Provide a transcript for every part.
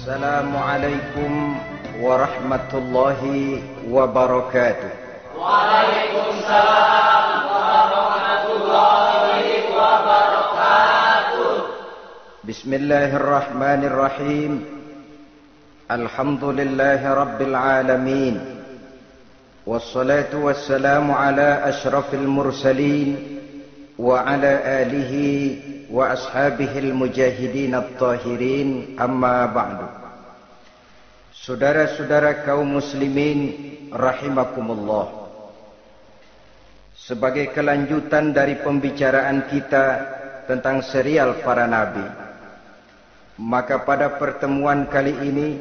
Assalamualaikum warahmatullahi wabarakatuh. Waalaikumsalam warahmatullahi wabarakatuh. Bismillahirrahmanirrahim. Alhamdulillahi rabbil alamin. Wassalatu wassalamu ala ashrafil mursalin wa ala alihi wa ashabihil mujahidin at-tahirin, amma ba'du. Saudara-saudara kaum muslimin rahimakumullah, sebagai kelanjutan dari pembicaraan kita tentang serial para nabi, maka pada pertemuan kali ini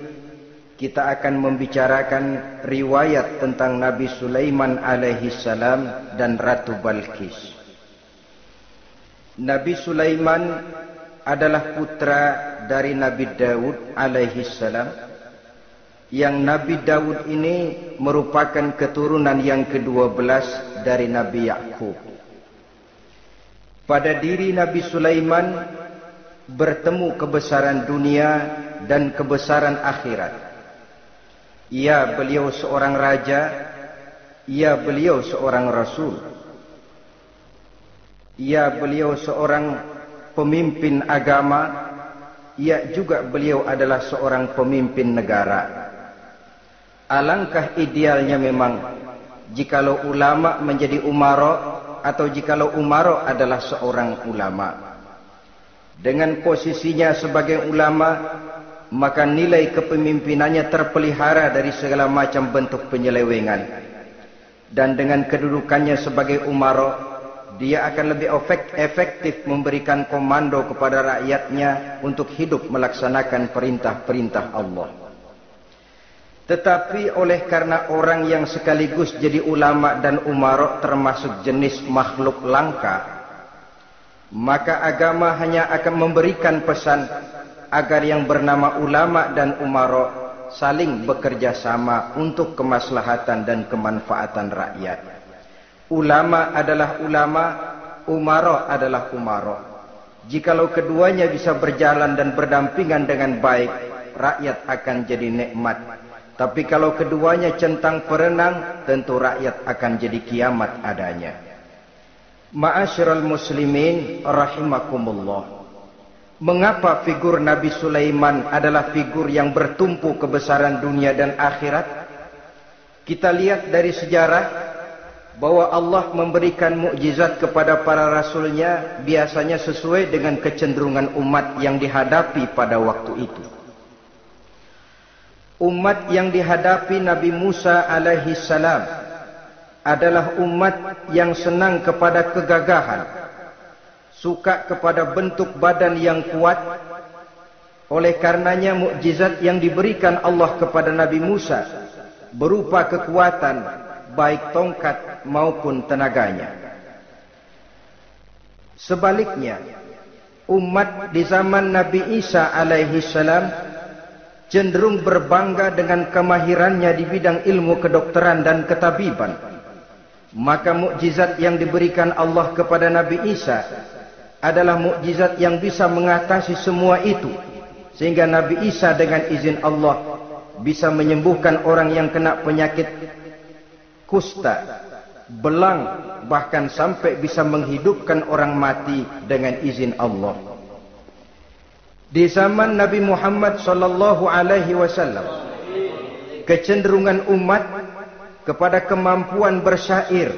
kita akan membicarakan riwayat tentang Nabi Sulaiman alaihi salam dan Ratu Balqis. Nabi Sulaiman adalah putra dari Nabi Daud alaihi salam, yang Nabi Daud ini merupakan keturunan yang ke-12 dari Nabi Yakub. Pada diri Nabi Sulaiman bertemu kebesaran dunia dan kebesaran akhirat. Ya, beliau seorang raja, ya, beliau seorang rasul, ya, beliau seorang pemimpin agama, ya, juga beliau adalah seorang pemimpin negara. Alangkah idealnya memang jikalau ulama menjadi umara, atau jikalau umara adalah seorang ulama. Dengan posisinya sebagai ulama, maka nilai kepemimpinannya terpelihara dari segala macam bentuk penyelewengan. Dan dengan kedudukannya sebagai umara, dia akan lebih efektif memberikan komando kepada rakyatnya untuk hidup melaksanakan perintah-perintah Allah. Tetapi oleh karena orang yang sekaligus jadi ulama dan umara termasuk jenis makhluk langka, maka agama hanya akan memberikan pesan agar yang bernama ulama dan umara saling bekerja sama untuk kemaslahatan dan kemanfaatan rakyat. Ulama adalah ulama, umara adalah umara. Jikalau keduanya bisa berjalan dan berdampingan dengan baik, rakyat akan jadi nikmat. Tapi kalau keduanya centang perenang, tentu rakyat akan jadi kiamat adanya. Ma'asyiral muslimin rahimakumullah. Mengapa figur Nabi Sulaiman adalah figur yang bertumpu kebesaran dunia dan akhirat? Kita lihat dari sejarah bahwa Allah memberikan mukjizat kepada para rasulnya biasanya sesuai dengan kecenderungan umat yang dihadapi pada waktu itu. Umat yang dihadapi Nabi Musa alaihi salam adalah umat yang senang kepada kegagahan, suka kepada bentuk badan yang kuat. Oleh karenanya mukjizat yang diberikan Allah kepada Nabi Musa berupa kekuatan baik tongkat maupun tenaganya. Sebaliknya, umat di zaman Nabi Isa alaihi salam cenderung berbangga dengan kemahirannya di bidang ilmu kedokteran dan ketabiban. Maka mukjizat yang diberikan Allah kepada Nabi Isa adalah mukjizat yang bisa mengatasi semua itu, sehingga Nabi Isa dengan izin Allah bisa menyembuhkan orang yang kena penyakit kusta, belang, bahkan sampai bisa menghidupkan orang mati dengan izin Allah. Di zaman Nabi Muhammad sallallahu alaihi wasallam, kecenderungan umat kepada kemampuan bersyair,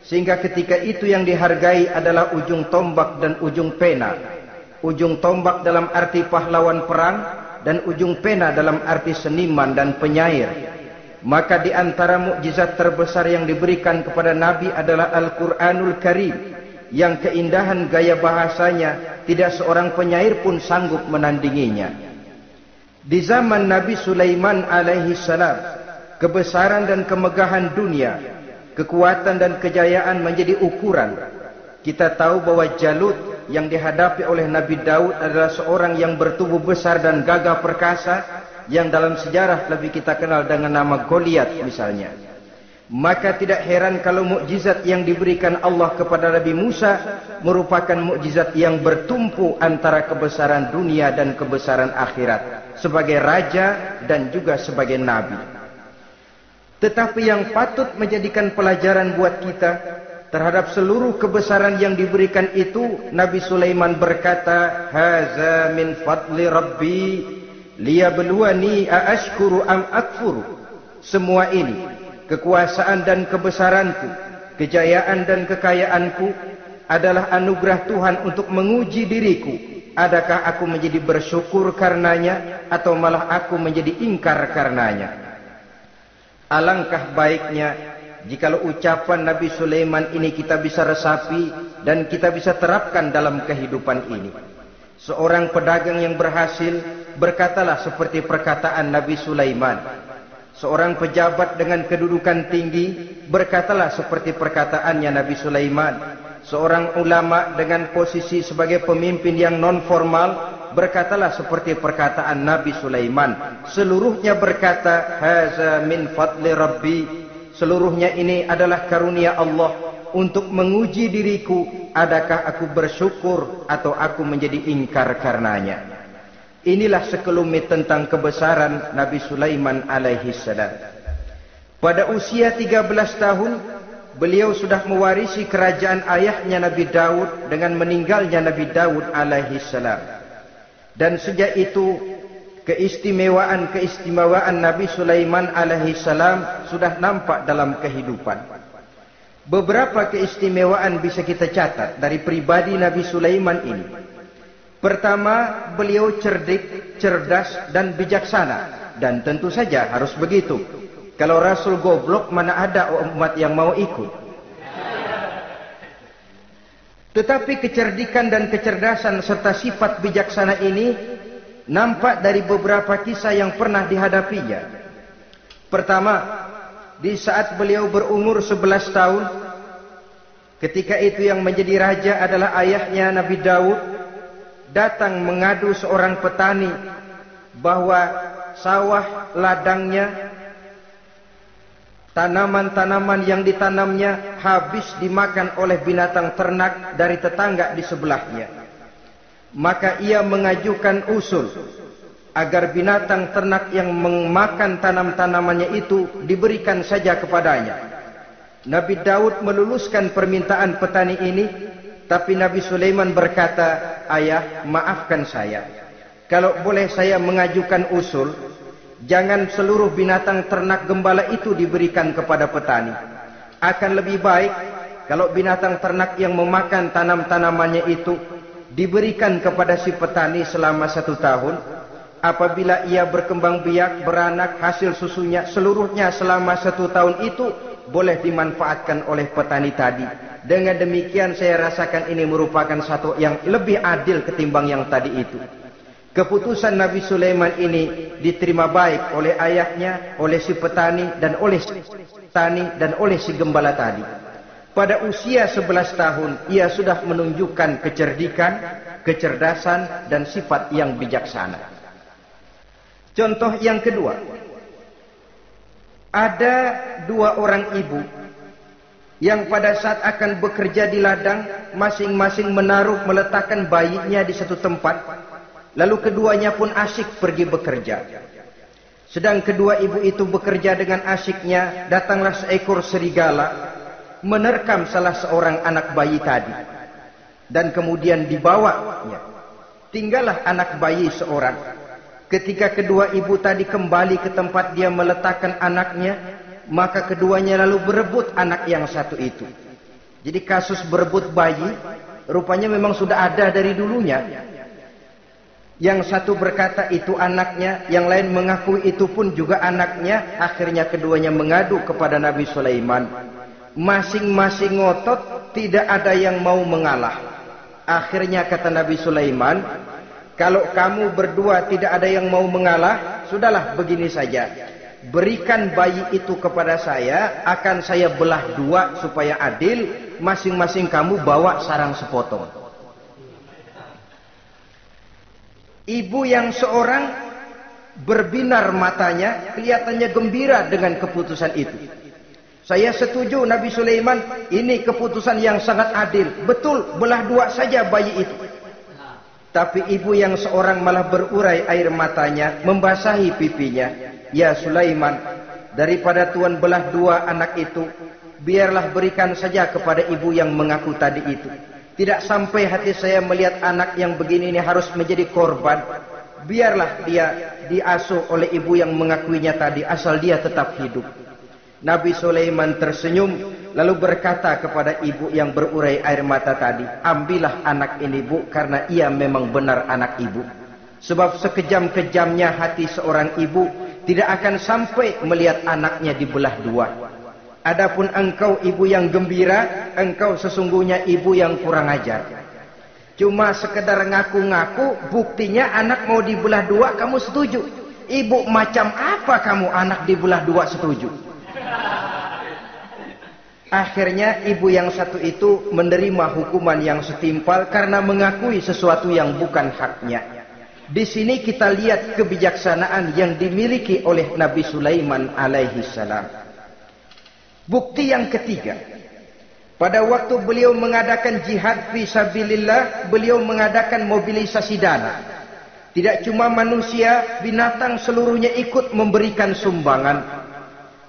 sehingga ketika itu yang dihargai adalah ujung tombak dan ujung pena. Ujung tombak dalam arti pahlawan perang, dan ujung pena dalam arti seniman dan penyair. Maka di antara mukjizat terbesar yang diberikan kepada Nabi adalah Al-Quranul Karim, yang keindahan gaya bahasanya tidak seorang penyair pun sanggup menandinginya. Di zaman Nabi Sulaiman alaihi salam, kebesaran dan kemegahan dunia, kekuatan dan kejayaan menjadi ukuran. Kita tahu bahwa Jalut yang dihadapi oleh Nabi Daud adalah seorang yang bertubuh besar dan gagah perkasa, yang dalam sejarah lebih kita kenal dengan nama Goliat misalnya. Maka tidak heran kalau mukjizat yang diberikan Allah kepada Nabi Musa merupakan mukjizat yang bertumpu antara kebesaran dunia dan kebesaran akhirat. sebagai raja dan juga sebagai nabi. Tetapi yang patut menjadikan pelajaran buat kita terhadap seluruh kebesaran yang diberikan itu, Nabi Sulaiman berkata, "Haza min fadli Rabbi liyabluwani aashkuru am akfuru." Semua ini, kekuasaan dan kebesaranku, kejayaan dan kekayaanku, adalah anugerah Tuhan untuk menguji diriku. Adakah aku menjadi bersyukur karenanya, atau malah aku menjadi ingkar karenanya? Alangkah baiknya jikalau ucapan Nabi Sulaiman ini kita bisa resapi dan kita bisa terapkan dalam kehidupan ini. Seorang pedagang yang berhasil berkatalah seperti perkataan Nabi Sulaiman. Seorang pejabat dengan kedudukan tinggi berkatalah seperti perkataannya Nabi Sulaiman. Seorang ulama dengan posisi sebagai pemimpin yang non formal berkatalah seperti perkataan Nabi Sulaiman. Seluruhnya berkata, "Haza min fadli Rabbi." Seluruhnya ini adalah karunia Allah untuk menguji diriku, adakah aku bersyukur atau aku menjadi ingkar karenanya. Inilah sekelumit tentang kebesaran Nabi Sulaiman alaihi salam. Pada usia 13 tahun, beliau sudah mewarisi kerajaan ayahnya Nabi Daud dengan meninggalnya Nabi Daud alaihi salam. Dan sejak itu keistimewaan Nabi Sulaiman alaihi salam sudah nampak dalam kehidupan. Beberapa keistimewaan bisa kita catat dari pribadi Nabi Sulaiman ini. Pertama, beliau cerdik, cerdas dan bijaksana, dan tentu saja harus begitu. Kalau Rasul goblok, mana ada umat yang mau ikut. Tetapi kecerdikan dan kecerdasan serta sifat bijaksana ini nampak dari beberapa kisah yang pernah dihadapinya. Pertama, di saat beliau berumur 11 tahun, ketika itu yang menjadi raja adalah ayahnya Nabi Daud, datang mengadu seorang petani bahwa sawah ladangnya, tanaman-tanaman yang ditanamnya habis dimakan oleh binatang ternak dari tetangga di sebelahnya. Maka ia mengajukan usul agar binatang ternak yang memakan tanam-tanamannya itu diberikan saja kepadanya. Nabi Daud meluluskan permintaan petani ini, tapi Nabi Sulaiman berkata, "Ayah, maafkan saya. Kalau boleh saya mengajukan usul, jangan seluruh binatang ternak gembala itu diberikan kepada petani. Akan lebih baik kalau binatang ternak yang memakan tanam-tanamannya itu diberikan kepada si petani selama 1 tahun. Apabila ia berkembang biak, beranak, hasil susunya seluruhnya selama 1 tahun itu boleh dimanfaatkan oleh petani tadi. Dengan demikian saya rasakan ini merupakan satu yang lebih adil ketimbang yang tadi itu." Keputusan Nabi Sulaiman ini diterima baik oleh ayahnya, oleh si petani dan oleh si gembala tadi. Pada usia 11 tahun ia sudah menunjukkan kecerdikan, kecerdasan dan sifat yang bijaksana. Contoh yang kedua, ada 2 orang ibu yang pada saat akan bekerja di ladang masing-masing meletakkan bayinya di satu tempat. Lalu keduanya pun asyik pergi bekerja. Sedang kedua ibu itu bekerja dengan asyiknya, datanglah seekor serigala menerkam salah seorang anak bayi tadi. Dan kemudian dibawanya. Tinggallah anak bayi seorang. Ketika kedua ibu tadi kembali ke tempat dia meletakkan anaknya, maka keduanya lalu berebut anak yang satu itu. Jadi kasus berebut bayi rupanya memang sudah ada dari dulunya. Yang satu berkata itu anaknya, yang lain mengaku itu pun juga anaknya. Akhirnya keduanya mengadu kepada Nabi Sulaiman. Masing-masing ngotot, tidak ada yang mau mengalah. Akhirnya kata Nabi Sulaiman, "Kalau kamu berdua tidak ada yang mau mengalah, sudahlah begini saja. Berikan bayi itu kepada saya, akan saya belah 2 supaya adil. Masing-masing kamu bawa sarang sepotong." Ibu yang seorang berbinar matanya, kelihatannya gembira dengan keputusan itu. "Saya setuju Nabi Sulaiman, ini keputusan yang sangat adil. Betul, belah 2 saja bayi itu." Tapi ibu yang seorang malah berurai air matanya, membasahi pipinya. Ya Sulaiman, daripada Tuhan belah dua anak itu, biarlah berikan saja kepada ibu yang mengaku tadi itu. Tidak sampai hati saya melihat anak yang begini ini harus menjadi korban. Biarlah dia diasuh oleh ibu yang mengakuinya tadi, asal dia tetap hidup. Nabi Sulaiman tersenyum, lalu berkata kepada ibu yang berurai air mata tadi, ambillah anak ini bu, karena ia memang benar anak ibu. Sebab sekejam-kejamnya hati seorang ibu tidak akan sampai melihat anaknya dibelah dua. Adapun engkau ibu yang gembira, engkau sesungguhnya ibu yang kurang ajar. Cuma sekedar ngaku-ngaku, buktinya anak mau dibelah dua kamu setuju. Ibu macam apa kamu anak dibelah dua setuju? Akhirnya ibu yang satu itu menerima hukuman yang setimpal karena mengakui sesuatu yang bukan haknya. Di sini kita lihat kebijaksanaan yang dimiliki oleh Nabi Sulaiman alaihi salam. Bukti yang ketiga, pada waktu beliau mengadakan jihad fi sabilillah, beliau mengadakan mobilisasi dana. Tidak cuma manusia, binatang seluruhnya ikut memberikan sumbangan.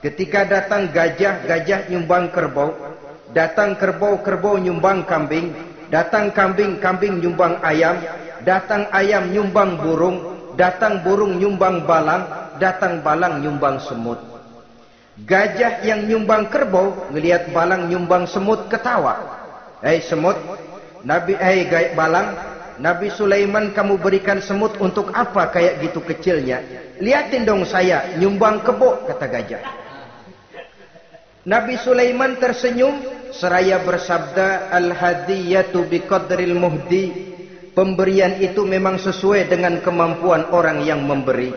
Ketika datang gajah, gajah nyumbang kerbau. Datang kerbau, kerbau nyumbang kambing. Datang kambing, kambing nyumbang ayam. Datang ayam nyumbang burung. Datang burung nyumbang balang. Datang balang nyumbang semut. Gajah yang nyumbang kerbau ngelihat balang nyumbang semut ketawa. Hei semut, balang, Nabi Sulaiman kamu berikan semut untuk apa kayak gitu kecilnya? Liatin dong saya nyumbang kebo, kata gajah. Nabi Sulaiman tersenyum seraya bersabda, al-hadiyatu biqadril muhdi. Pemberian itu memang sesuai dengan kemampuan orang yang memberi.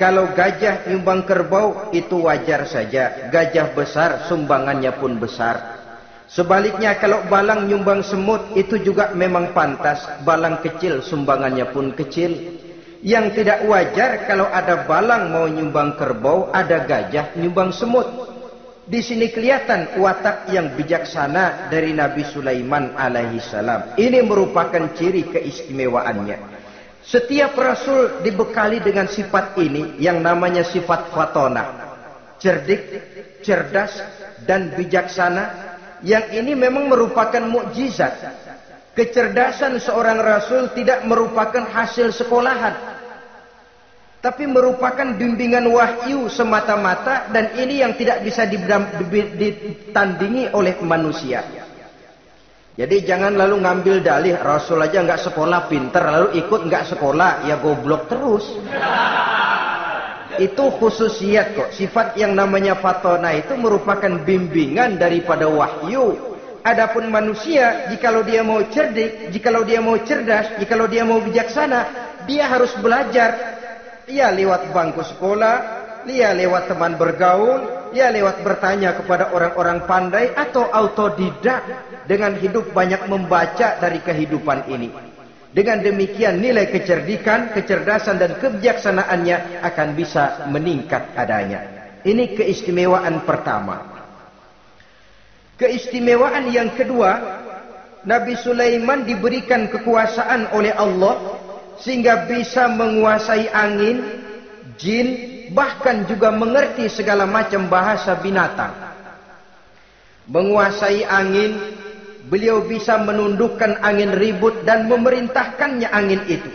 Kalau gajah nyumbang kerbau itu wajar saja. Gajah besar sumbangannya pun besar. Sebaliknya kalau balang nyumbang semut itu juga memang pantas. Balang kecil sumbangannya pun kecil. Yang tidak wajar kalau ada balang mau nyumbang kerbau, ada gajah nyumbang semut. Di sini kelihatan watak yang bijaksana dari Nabi Sulaiman alaihi salam. Ini merupakan ciri keistimewaannya. Setiap rasul dibekali dengan sifat ini yang namanya sifat fatonah. Cerdik, cerdas, dan bijaksana. Yang ini memang merupakan mukjizat. Kecerdasan seorang rasul tidak merupakan hasil sekolahan, tapi merupakan bimbingan wahyu semata-mata, dan ini yang tidak bisa ditandingi oleh manusia. Jadi jangan lalu ngambil dalih Rasul aja nggak sekolah pinter, lalu ikut nggak sekolah, ya goblok terus. Itu khususiat kok. Sifat yang namanya fatona itu merupakan bimbingan daripada wahyu. Adapun manusia, jikalau dia mau cerdik, jikalau dia mau cerdas, jikalau dia mau bijaksana, dia harus belajar. Ya lewat bangku sekolah, ya lewat teman bergaul, ya lewat bertanya kepada orang-orang pandai, atau autodidak. Dengan hidup banyak membaca dari kehidupan ini. Dengan demikian nilai kecerdikan, kecerdasan dan kebijaksanaannya akan bisa meningkat adanya. Ini keistimewaan pertama. Keistimewaan yang kedua, Nabi Sulaiman diberikan kekuasaan oleh Allah sehingga bisa menguasai angin, jin, bahkan juga mengerti segala macam bahasa binatang. Menguasai angin, beliau bisa menundukkan angin ribut dan memerintahkannya angin itu.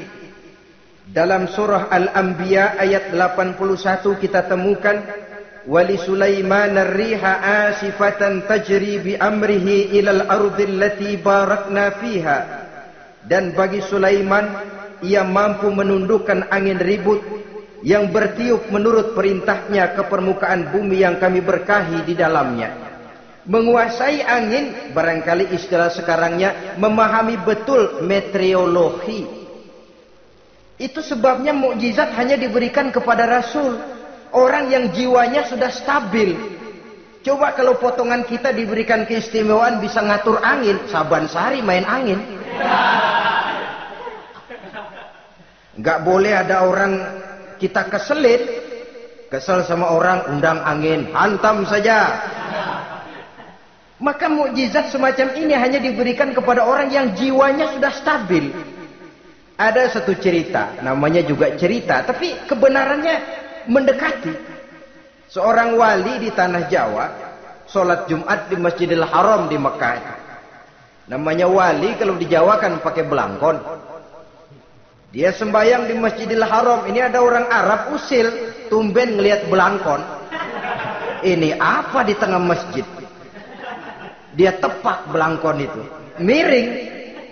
Dalam surah Al-Anbiya ayat 81 kita temukan, wali Sulaiman ar-riha asifatan tajri bi amrihi ilal ardil lati barakna fiha. Dan bagi Sulaiman, ia mampu menundukkan angin ribut yang bertiup menurut perintahnya ke permukaan bumi yang kami berkahi di dalamnya. Menguasai angin, barangkali istilah sekarangnya, memahami betul meteorologi. Itu sebabnya mukjizat hanya diberikan kepada Rasul. Orang yang jiwanya sudah stabil. Coba kalau potongan kita diberikan keistimewaan bisa ngatur angin, Saban Sari main angin. Nggak boleh ada orang kita keselin, kesel sama orang, undang angin, hantam saja. Maka mukjizat semacam ini hanya diberikan kepada orang yang jiwanya sudah stabil. Ada satu cerita, namanya juga cerita, tapi kebenarannya mendekati. Seorang wali di tanah Jawa, sholat Jumat di Masjidil Haram di Mekah. Namanya wali kalau di Jawa kan pakai belangkon. Dia sembahyang di Masjidil Haram. Ini ada orang Arab usil, tumben ngelihat belangkon. Ini apa di tengah masjid? Dia tepak belangkon itu, miring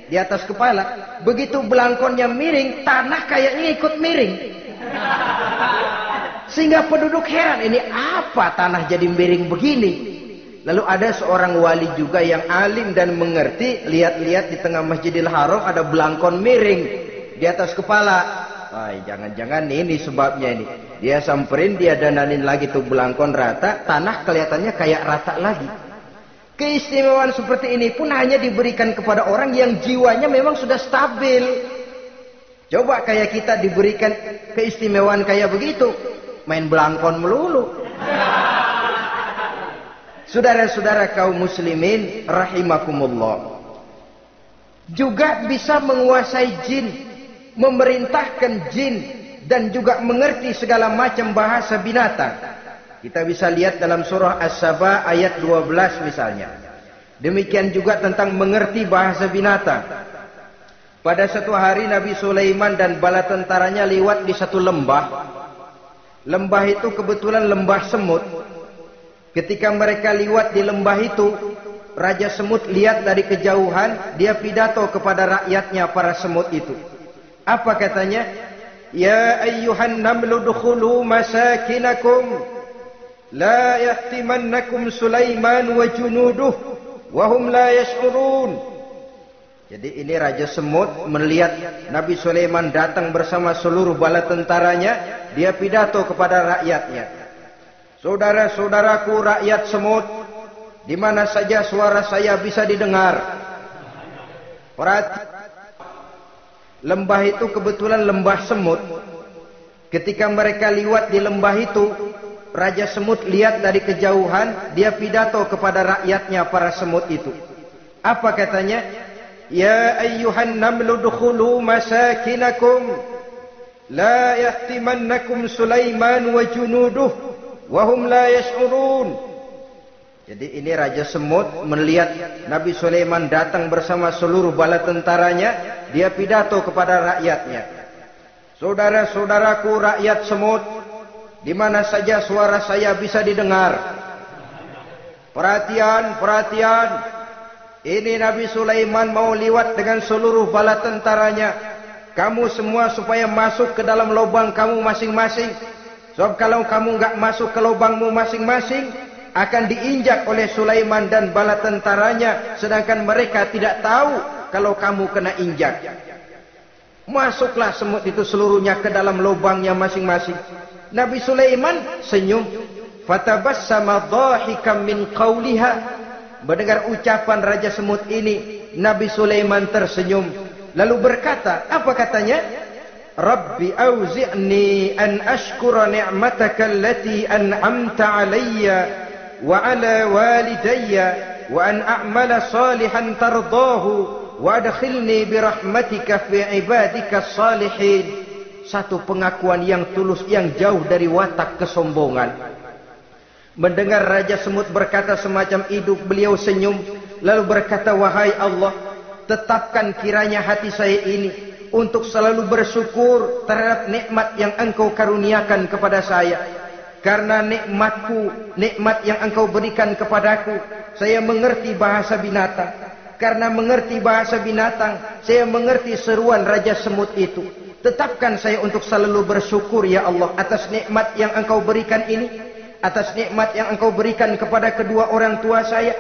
di atas kepala. Begitu belangkonnya miring, tanah kayaknya ikut miring. Sehingga penduduk heran, ini apa tanah jadi miring begini? Lalu ada seorang wali juga yang alim dan mengerti, lihat-lihat di tengah Masjidil Haram ada belangkon miring di atas kepala. Wah, jangan-jangan ini sebabnya ini. Dia samperin, dia dananin lagi tuh belangkon rata, tanah kelihatannya kayak rata lagi. Keistimewaan seperti ini pun hanya diberikan kepada orang yang jiwanya memang sudah stabil. Coba kayak kita diberikan keistimewaan kayak begitu, main belangkon melulu. Saudara-saudara kaum muslimin rahimakumullah, juga bisa menguasai jin, memerintahkan jin, dan juga mengerti segala macam bahasa binatang. Kita bisa lihat dalam surah As-Saba ayat 12 misalnya. Demikian juga tentang mengerti bahasa binatang. Pada satu hari Nabi Sulaiman dan bala tentaranya lewat di satu lembah. Lembah itu kebetulan lembah semut. Ketika mereka lewat di lembah itu, Raja Semut lihat dari kejauhan, dia pidato kepada rakyatnya para semut itu. Apa katanya? Ya ayyuhan namlu dukhulu masakinakum la yahtimannakum Sulaiman wa junuduh wa hum la yash'urun. Jadi ini Raja Semut melihat Nabi Sulaiman datang bersama seluruh bala tentaranya, dia pidato kepada rakyatnya. Saudara-saudaraku rakyat semut, di mana saja suara saya bisa didengar. Lembah itu kebetulan lembah semut. Ketika mereka lewat di lembah itu, Raja Semut lihat dari kejauhan, dia pidato kepada rakyatnya para semut itu. Apa katanya? Ya ayyuhan namlu dukhulu masakinakum la yahtimannakum Sulaiman wa junuduh wa hum la yash'urun. Jadi ini Raja Semut melihat Nabi Sulaiman datang bersama seluruh bala tentaranya, dia pidato kepada rakyatnya. Saudara-saudaraku rakyat semut, di mana saja suara saya bisa didengar. Perhatian, perhatian. Ini Nabi Sulaiman mau lewat dengan seluruh bala tentaranya. Kamu semua supaya masuk ke dalam lubang kamu masing-masing. Sebab kalau kamu nggak masuk ke lubangmu masing-masing, akan diinjak oleh Sulaiman dan bala tentaranya, sedangkan mereka tidak tahu kalau kamu kena injak. Masuklah semut itu seluruhnya ke dalam lubangnya masing-masing. Nabi Sulaiman senyum. Fatabassama dhahikam min qawliha. Mendengar ucapan Raja Semut ini, Nabi Sulaiman tersenyum. Lalu berkata, apa katanya? Rabbi auzi'ni an ashkura ni'mataka allati an'amta alayya wa ala walidayya wa an a'mala salihan tardahu wa adkhilni birahmatika fi ibadika salihin. Satu pengakuan yang tulus, yang jauh dari watak kesombongan. Mendengar Raja Semut berkata semacam itu, beliau senyum, lalu berkata, wahai Allah, tetapkan kiranya hati saya ini untuk selalu bersyukur terhadap nikmat yang Engkau karuniakan kepada saya. Karena nikmatku, nikmat yang Engkau berikan kepadaku, saya mengerti bahasa binatang. Karena mengerti bahasa binatang, saya mengerti seruan Raja Semut itu. Tetapkan saya untuk selalu bersyukur ya Allah atas nikmat yang Engkau berikan ini, atas nikmat yang Engkau berikan kepada kedua orang tua saya,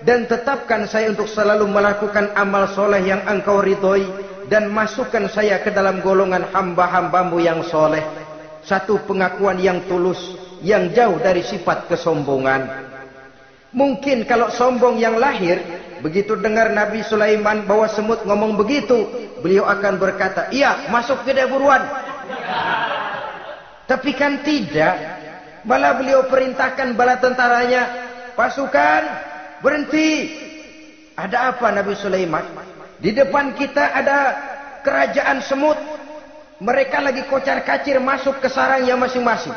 dan tetapkan saya untuk selalu melakukan amal soleh yang Engkau ridhoi, dan masukkan saya ke dalam golongan hamba-hambamu yang soleh. Satu pengakuan yang tulus, yang jauh dari sifat kesombongan. Mungkin kalau sombong yang lahir, begitu dengar Nabi Sulaiman bahwa semut ngomong begitu, beliau akan berkata, iya masuk ke buruan. Tapi kan tidak. Malah beliau perintahkan bala tentaranya, pasukan berhenti. Ada apa Nabi Sulaiman? Di depan kita ada kerajaan semut. Mereka lagi kocar-kacir masuk ke sarangnya masing-masing.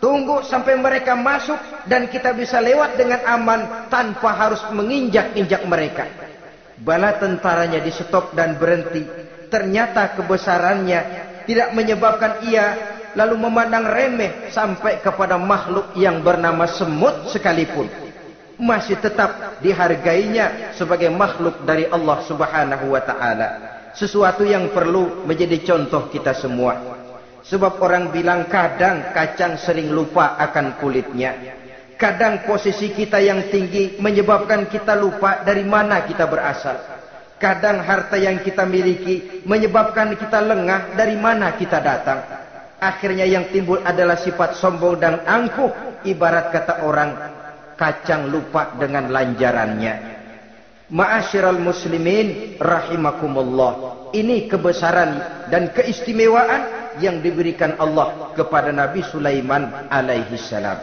Tunggu sampai mereka masuk dan kita bisa lewat dengan aman tanpa harus menginjak-injak mereka. Bala tentaranya di stop dan berhenti. Ternyata kebesarannya tidak menyebabkan ia lalu memandang remeh sampai kepada makhluk yang bernama semut sekalipun. Masih tetap dihargainya sebagai makhluk dari Allah Subhanahu wa ta'ala. Sesuatu yang perlu menjadi contoh kita semua. Sebab orang bilang kadang kacang sering lupa akan kulitnya. Kadang posisi kita yang tinggi menyebabkan kita lupa dari mana kita berasal. Kadang harta yang kita miliki menyebabkan kita lengah dari mana kita datang. Akhirnya yang timbul adalah sifat sombong dan angkuh. Ibarat kata orang, kacang lupa dengan lanjarannya. Ma'asyiral muslimin rahimakumullah. Ini kebesaran dan keistimewaan yang diberikan Allah kepada Nabi Sulaiman alaihi salam.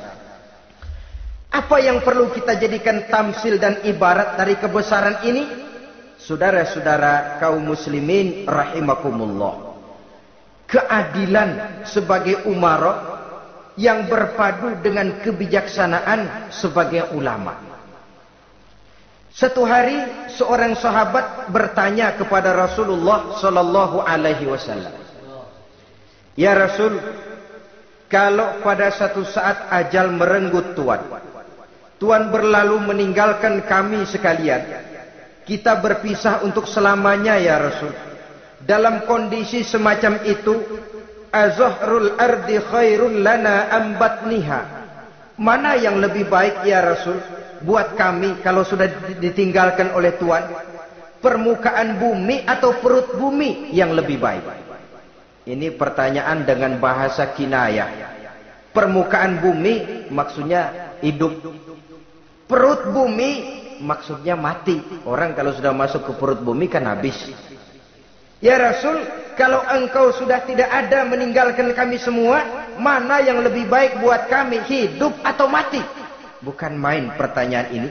Apa yang perlu kita jadikan tamsil dan ibarat dari kebesaran ini? Saudara-saudara kaum muslimin rahimakumullah. Keadilan sebagai umara yang berpadu dengan kebijaksanaan sebagai ulama. Satu hari seorang sahabat bertanya kepada Rasulullah sallallahu alaihi wasallam, "Ya Rasul, kalau pada satu saat ajal merenggut Tuan berlalu meninggalkan kami sekalian, kita berpisah untuk selamanya ya Rasul. Dalam kondisi semacam itu, azahrul ardi khairun lana ambatniha. Mana yang lebih baik ya Rasul buat kami kalau sudah ditinggalkan oleh Tuan? Permukaan bumi atau perut bumi yang lebih baik?" Ini pertanyaan dengan bahasa kinayah. Permukaan bumi maksudnya hidup. Perut bumi maksudnya mati. Orang kalau sudah masuk ke perut bumi kan habis. "Ya Rasul, kalau engkau sudah tidak ada meninggalkan kami semua, mana yang lebih baik buat kami, hidup atau mati?" Bukan main pertanyaan ini.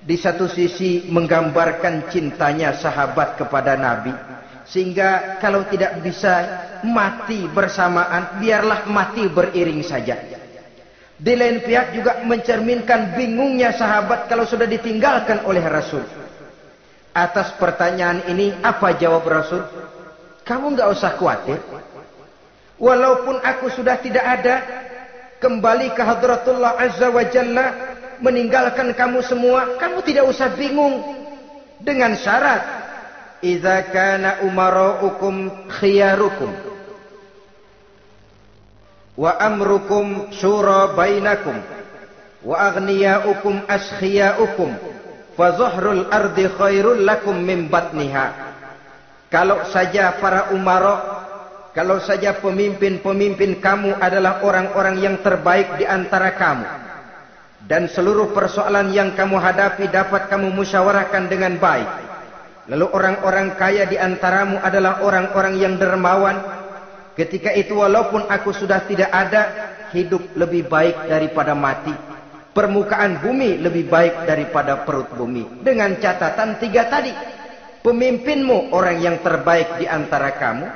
Di satu sisi menggambarkan cintanya sahabat kepada Nabi. Sehingga kalau tidak bisa mati bersamaan, biarlah mati beriring saja. Di lain pihak juga mencerminkan bingungnya sahabat kalau sudah ditinggalkan oleh Rasul. Atas pertanyaan ini, apa jawab Rasul? "Kamu enggak usah khawatir. Walaupun aku sudah tidak ada, kembali ke hadratullah azza wa jalla, meninggalkan kamu semua, kamu tidak usah bingung. Dengan syarat, idza kana umaraukum khiyarukum wa amrukum syura bainakum wa aghniyaukum askhiyaukum fa zahrul ardi khairul lakum min batniha." Kalau saja para umara, kalau saja pemimpin-pemimpin kamu adalah orang-orang yang terbaik di antara kamu, dan seluruh persoalan yang kamu hadapi dapat kamu musyawarahkan dengan baik, lalu orang-orang kaya di antaramu adalah orang-orang yang dermawan, ketika itu walaupun aku sudah tidak ada, hidup lebih baik daripada mati. Permukaan bumi lebih baik daripada perut bumi. Dengan catatan tiga tadi. Pemimpinmu orang yang terbaik di antara kamu.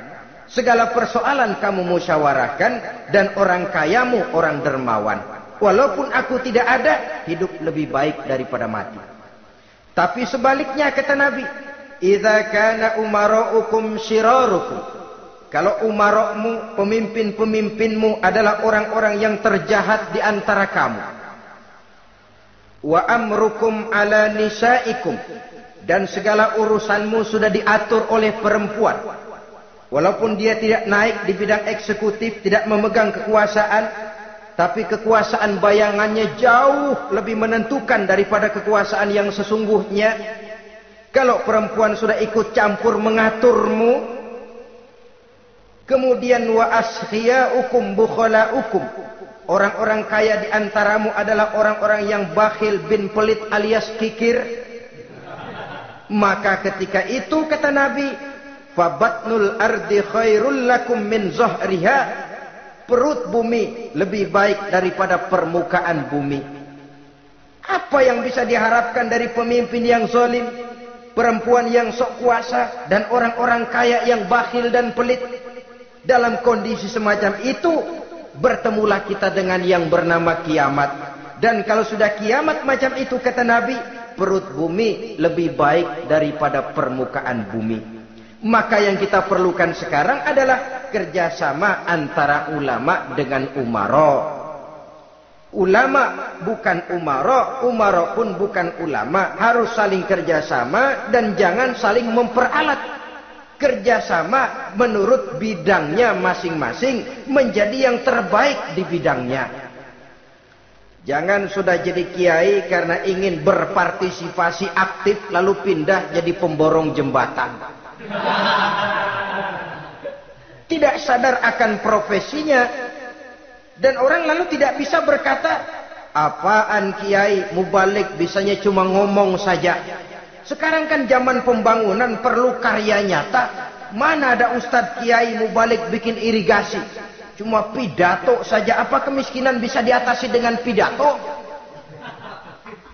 Segala persoalan kamu musyawarahkan. Dan orang kayamu orang dermawan. Walaupun aku tidak ada, hidup lebih baik daripada mati. Tapi sebaliknya kata Nabi, "Idza kana umaraukum syirarukum." Kalau umarokmu, pemimpin-pemimpinmu adalah orang-orang yang terjahat di antara kamu. Wa amrukum ala nisaikum. Dan segala urusanmu sudah diatur oleh perempuan. Walaupun dia tidak naik di bidang eksekutif, tidak memegang kekuasaan, tapi kekuasaan bayangannya jauh lebih menentukan daripada kekuasaan yang sesungguhnya. Kalau perempuan sudah ikut campur mengaturmu, kemudian wa askhiyaukum bukhalaukum. Orang-orang kaya di antaramu adalah orang-orang yang bakhil bin pelit alias kikir. Maka ketika itu kata Nabi, fabatnul ardi khairul lakum min zahriha. Perut bumi lebih baik daripada permukaan bumi. Apa yang bisa diharapkan dari pemimpin yang zalim? perempuan yang sok kuasa, dan orang-orang kaya yang bakhil dan pelit. Dalam kondisi semacam itu, bertemulah kita dengan yang bernama kiamat. Dan kalau sudah kiamat macam itu, kata Nabi, perut bumi lebih baik daripada permukaan bumi. Maka yang kita perlukan sekarang adalah kerjasama antara ulama dengan umara. Ulama bukan umara, umara pun bukan ulama. Harus saling kerjasama dan jangan saling memperalat. Kerjasama menurut bidangnya masing-masing, menjadi yang terbaik di bidangnya. Jangan sudah jadi kiai karena ingin berpartisipasi aktif lalu pindah jadi pemborong jembatan. Tidak sadar akan profesinya. Dan orang lalu tidak bisa berkata, apaan kiai mubalik bisanya cuma ngomong saja. Sekarang kan zaman pembangunan perlu karya nyata. Mana ada ustadz kiai mubalik bikin irigasi, cuma pidato saja. Apa kemiskinan bisa diatasi dengan pidato?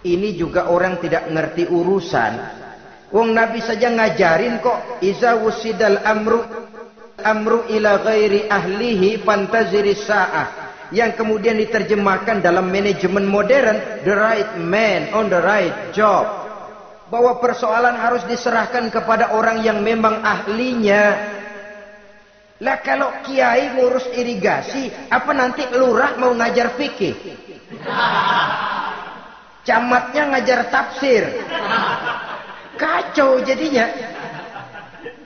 Ini juga orang tidak ngerti urusan. Wong Nabi saja ngajarin kok, iza wusidal amru ila ghairi ahlihi fantaziris sa'ah. Yang kemudian diterjemahkan dalam manajemen modern, the right man on the right job. Bahwa persoalan harus diserahkan kepada orang yang memang ahlinya. Lah kalau kiai ngurus irigasi, apa nanti lurah mau ngajar fikih? Camatnya ngajar tafsir. Kacau jadinya.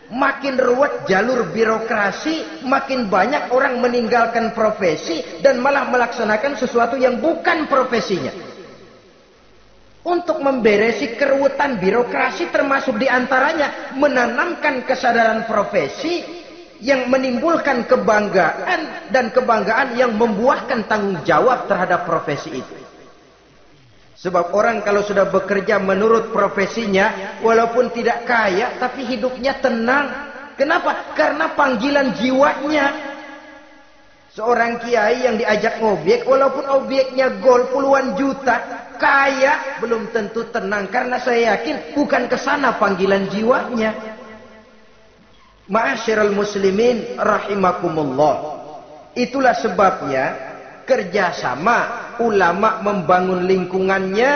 Makin ruwet jalur birokrasi, makin banyak orang meninggalkan profesi dan malah melaksanakan sesuatu yang bukan profesinya. Untuk memberesi keruwetan birokrasi termasuk diantaranya menanamkan kesadaran profesi yang menimbulkan kebanggaan, dan kebanggaan yang membuahkan tanggung jawab terhadap profesi itu. Sebab orang kalau sudah bekerja menurut profesinya, walaupun tidak kaya, tapi hidupnya tenang. Kenapa? Karena panggilan jiwanya. Seorang kiai yang diajak ngobek, walaupun objeknya gol puluhan juta, kaya, belum tentu tenang. Karena saya yakin bukan ke sana panggilan jiwanya. Ma'asyiral muslimin rahimakumullah. Itulah sebabnya kerjasama, ulama membangun lingkungannya,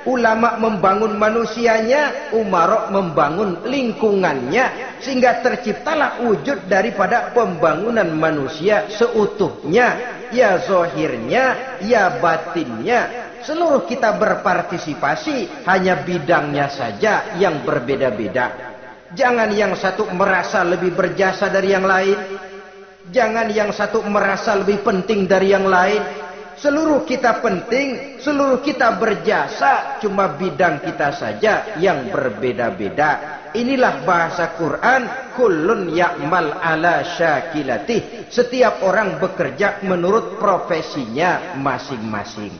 ulama membangun manusianya, umara membangun lingkungannya, sehingga terciptalah wujud daripada pembangunan manusia seutuhnya, ya zahirnya, ya batinnya. Seluruh kita berpartisipasi, hanya bidangnya saja yang berbeda-beda. Jangan yang satu merasa lebih berjasa dari yang lain. Jangan yang satu merasa lebih penting dari yang lain. Seluruh kita penting, seluruh kita berjasa, cuma bidang kita saja yang berbeda-beda. Inilah bahasa Quran, kullun ya'mal ala syakilatih. Setiap orang bekerja menurut profesinya masing-masing.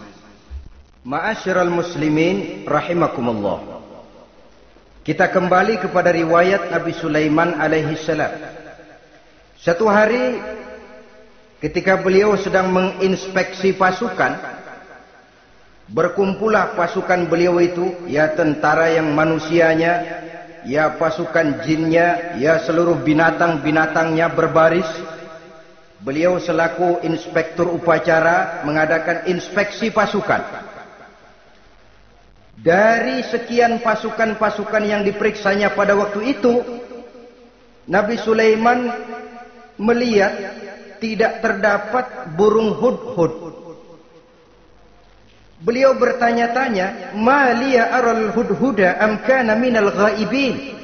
Ma'asyiral muslimin rahimakumullah. Kita kembali kepada riwayat Nabi Sulaiman alaihi salam. Satu hari ketika beliau sedang menginspeksi pasukan, berkumpullah pasukan beliau itu, ya tentara yang manusianya, ya pasukan jinnya, ya seluruh binatang-binatangnya berbaris. Beliau selaku inspektur upacara mengadakan inspeksi pasukan. Dari sekian pasukan-pasukan yang diperiksanya pada waktu itu, Nabi Sulaiman melihat tidak terdapat burung hudhud. Beliau bertanya-tanya, "Ma liya aral hudhuda am kana minal ghaibin?"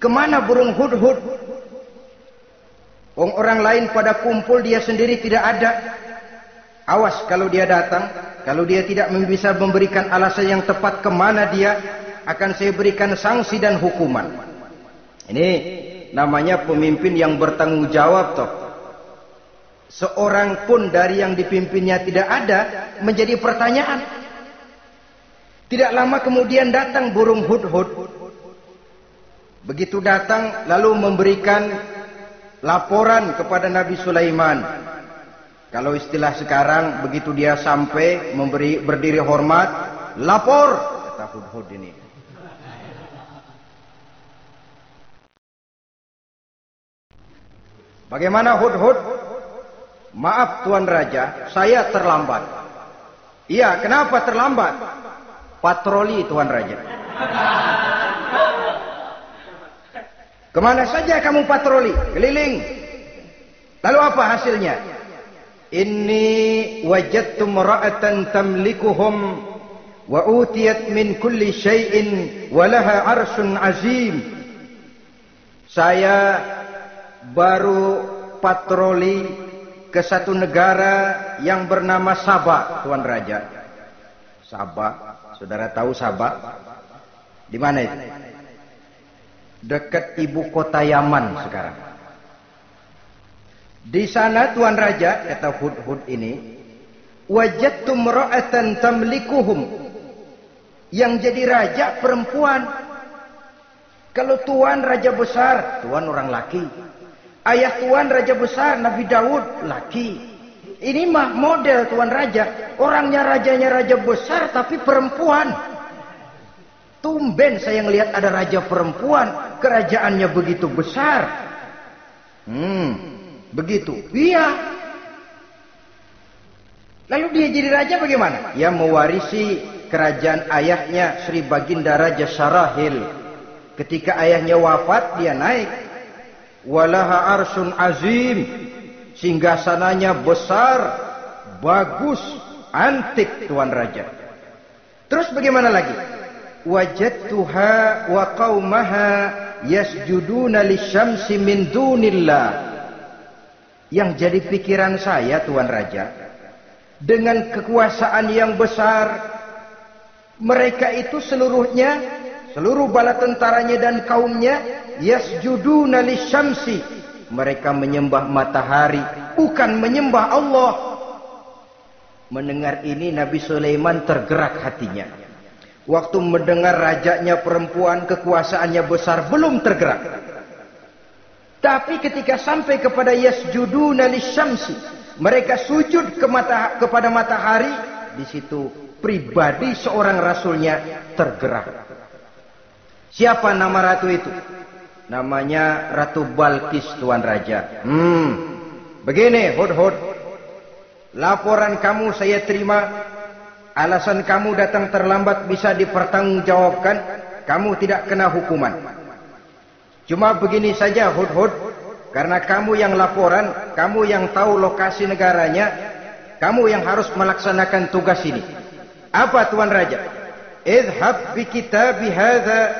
Kemana burung hudhud? Orang lain pada kumpul, dia sendiri tidak ada. Awas kalau dia datang, kalau dia tidak bisa memberikan alasan yang tepat kemana dia, akan saya berikan sanksi dan hukuman. Ini namanya pemimpin yang bertanggung jawab toh. Seorang pun dari yang dipimpinnya tidak ada, menjadi pertanyaan. Tidak lama kemudian datang burung hudhud. Begitu datang lalu memberikan laporan kepada Nabi Sulaiman. Kalau istilah sekarang, begitu dia sampai berdiri hormat, lapor, kata hudhud ini. Bagaimana Hudhud? Maaf Tuan Raja, saya terlambat. Iya, kenapa terlambat? Patroli Tuan Raja. Kemana saja kamu patroli? Keliling. Lalu apa hasilnya? Inni wajadtu mar'atan tamlikuhum wa utiyat min kulli syai'in wa laha arsyun azim. Saya baru patroli ke satu negara yang bernama Sabah, Tuan Raja. Sabah, saudara tahu Sabah? Di mana itu? Dekat ibu kota Yaman sekarang. Di sana Tuan Raja, kata Hudhud ini, wajadtu mar'atan tamlikuhum. Yang jadi raja perempuan. Kalau Tuan raja besar, Tuan orang laki. Ayah Tuan raja besar Nabi Daud laki. Ini mah model Tuan Raja. Orangnya rajanya raja besar tapi perempuan. Tumben saya ngelihat ada raja perempuan, kerajaannya begitu besar. Begitu. Iya. Lalu dia jadi raja bagaimana? Ya mewarisi kerajaan ayahnya Sri Baginda Raja Sarahil. Ketika ayahnya wafat, dia naik. Walaha arsyun azim. Singgasananya besar, bagus, antik Tuan Raja. Terus bagaimana lagi? Wajadtuha wa qaumaha yasjuduna lisyamsi min dunillah. Yang jadi pikiran saya Tuan Raja, dengan kekuasaan yang besar, mereka itu seluruhnya, seluruh bala tentaranya dan kaumnya, yasjuduna lisyamsi. Mereka menyembah matahari, bukan menyembah Allah. Mendengar ini Nabi Sulaiman tergerak hatinya. Waktu mendengar rajanya perempuan, kekuasaannya besar, belum tergerak. Tapi ketika sampai kepada yasjuduna lisyamsi, mereka sujud kepada matahari, di situ pribadi seorang rasulnya tergerak. Siapa nama ratu itu? Namanya Ratu Balqis Tuan Raja. Begini Hudhud, laporan kamu saya terima. Alasan kamu datang terlambat bisa dipertanggungjawabkan. Kamu tidak kena hukuman. Cuma begini saja Hudhud, karena kamu yang laporan, kamu yang tahu lokasi negaranya, kamu yang harus melaksanakan tugas ini. Apa Tuan Raja? Idhab bi kitabi hadza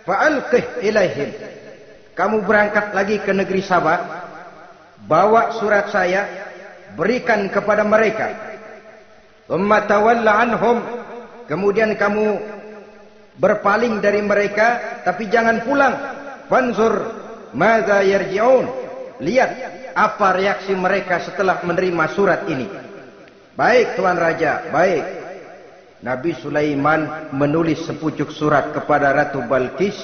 fa'alqih ilaihim. Kamu berangkat lagi ke negeri Sabah, bawa surat saya, berikan kepada mereka. Thumma tawalla anhum. Kemudian kamu berpaling dari mereka, tapi jangan pulang. Fanzur madza yarji'un. Lihat apa reaksi mereka setelah menerima surat ini. Baik Tuan Raja, baik. Nabi Sulaiman menulis sepucuk surat kepada Ratu Balqis,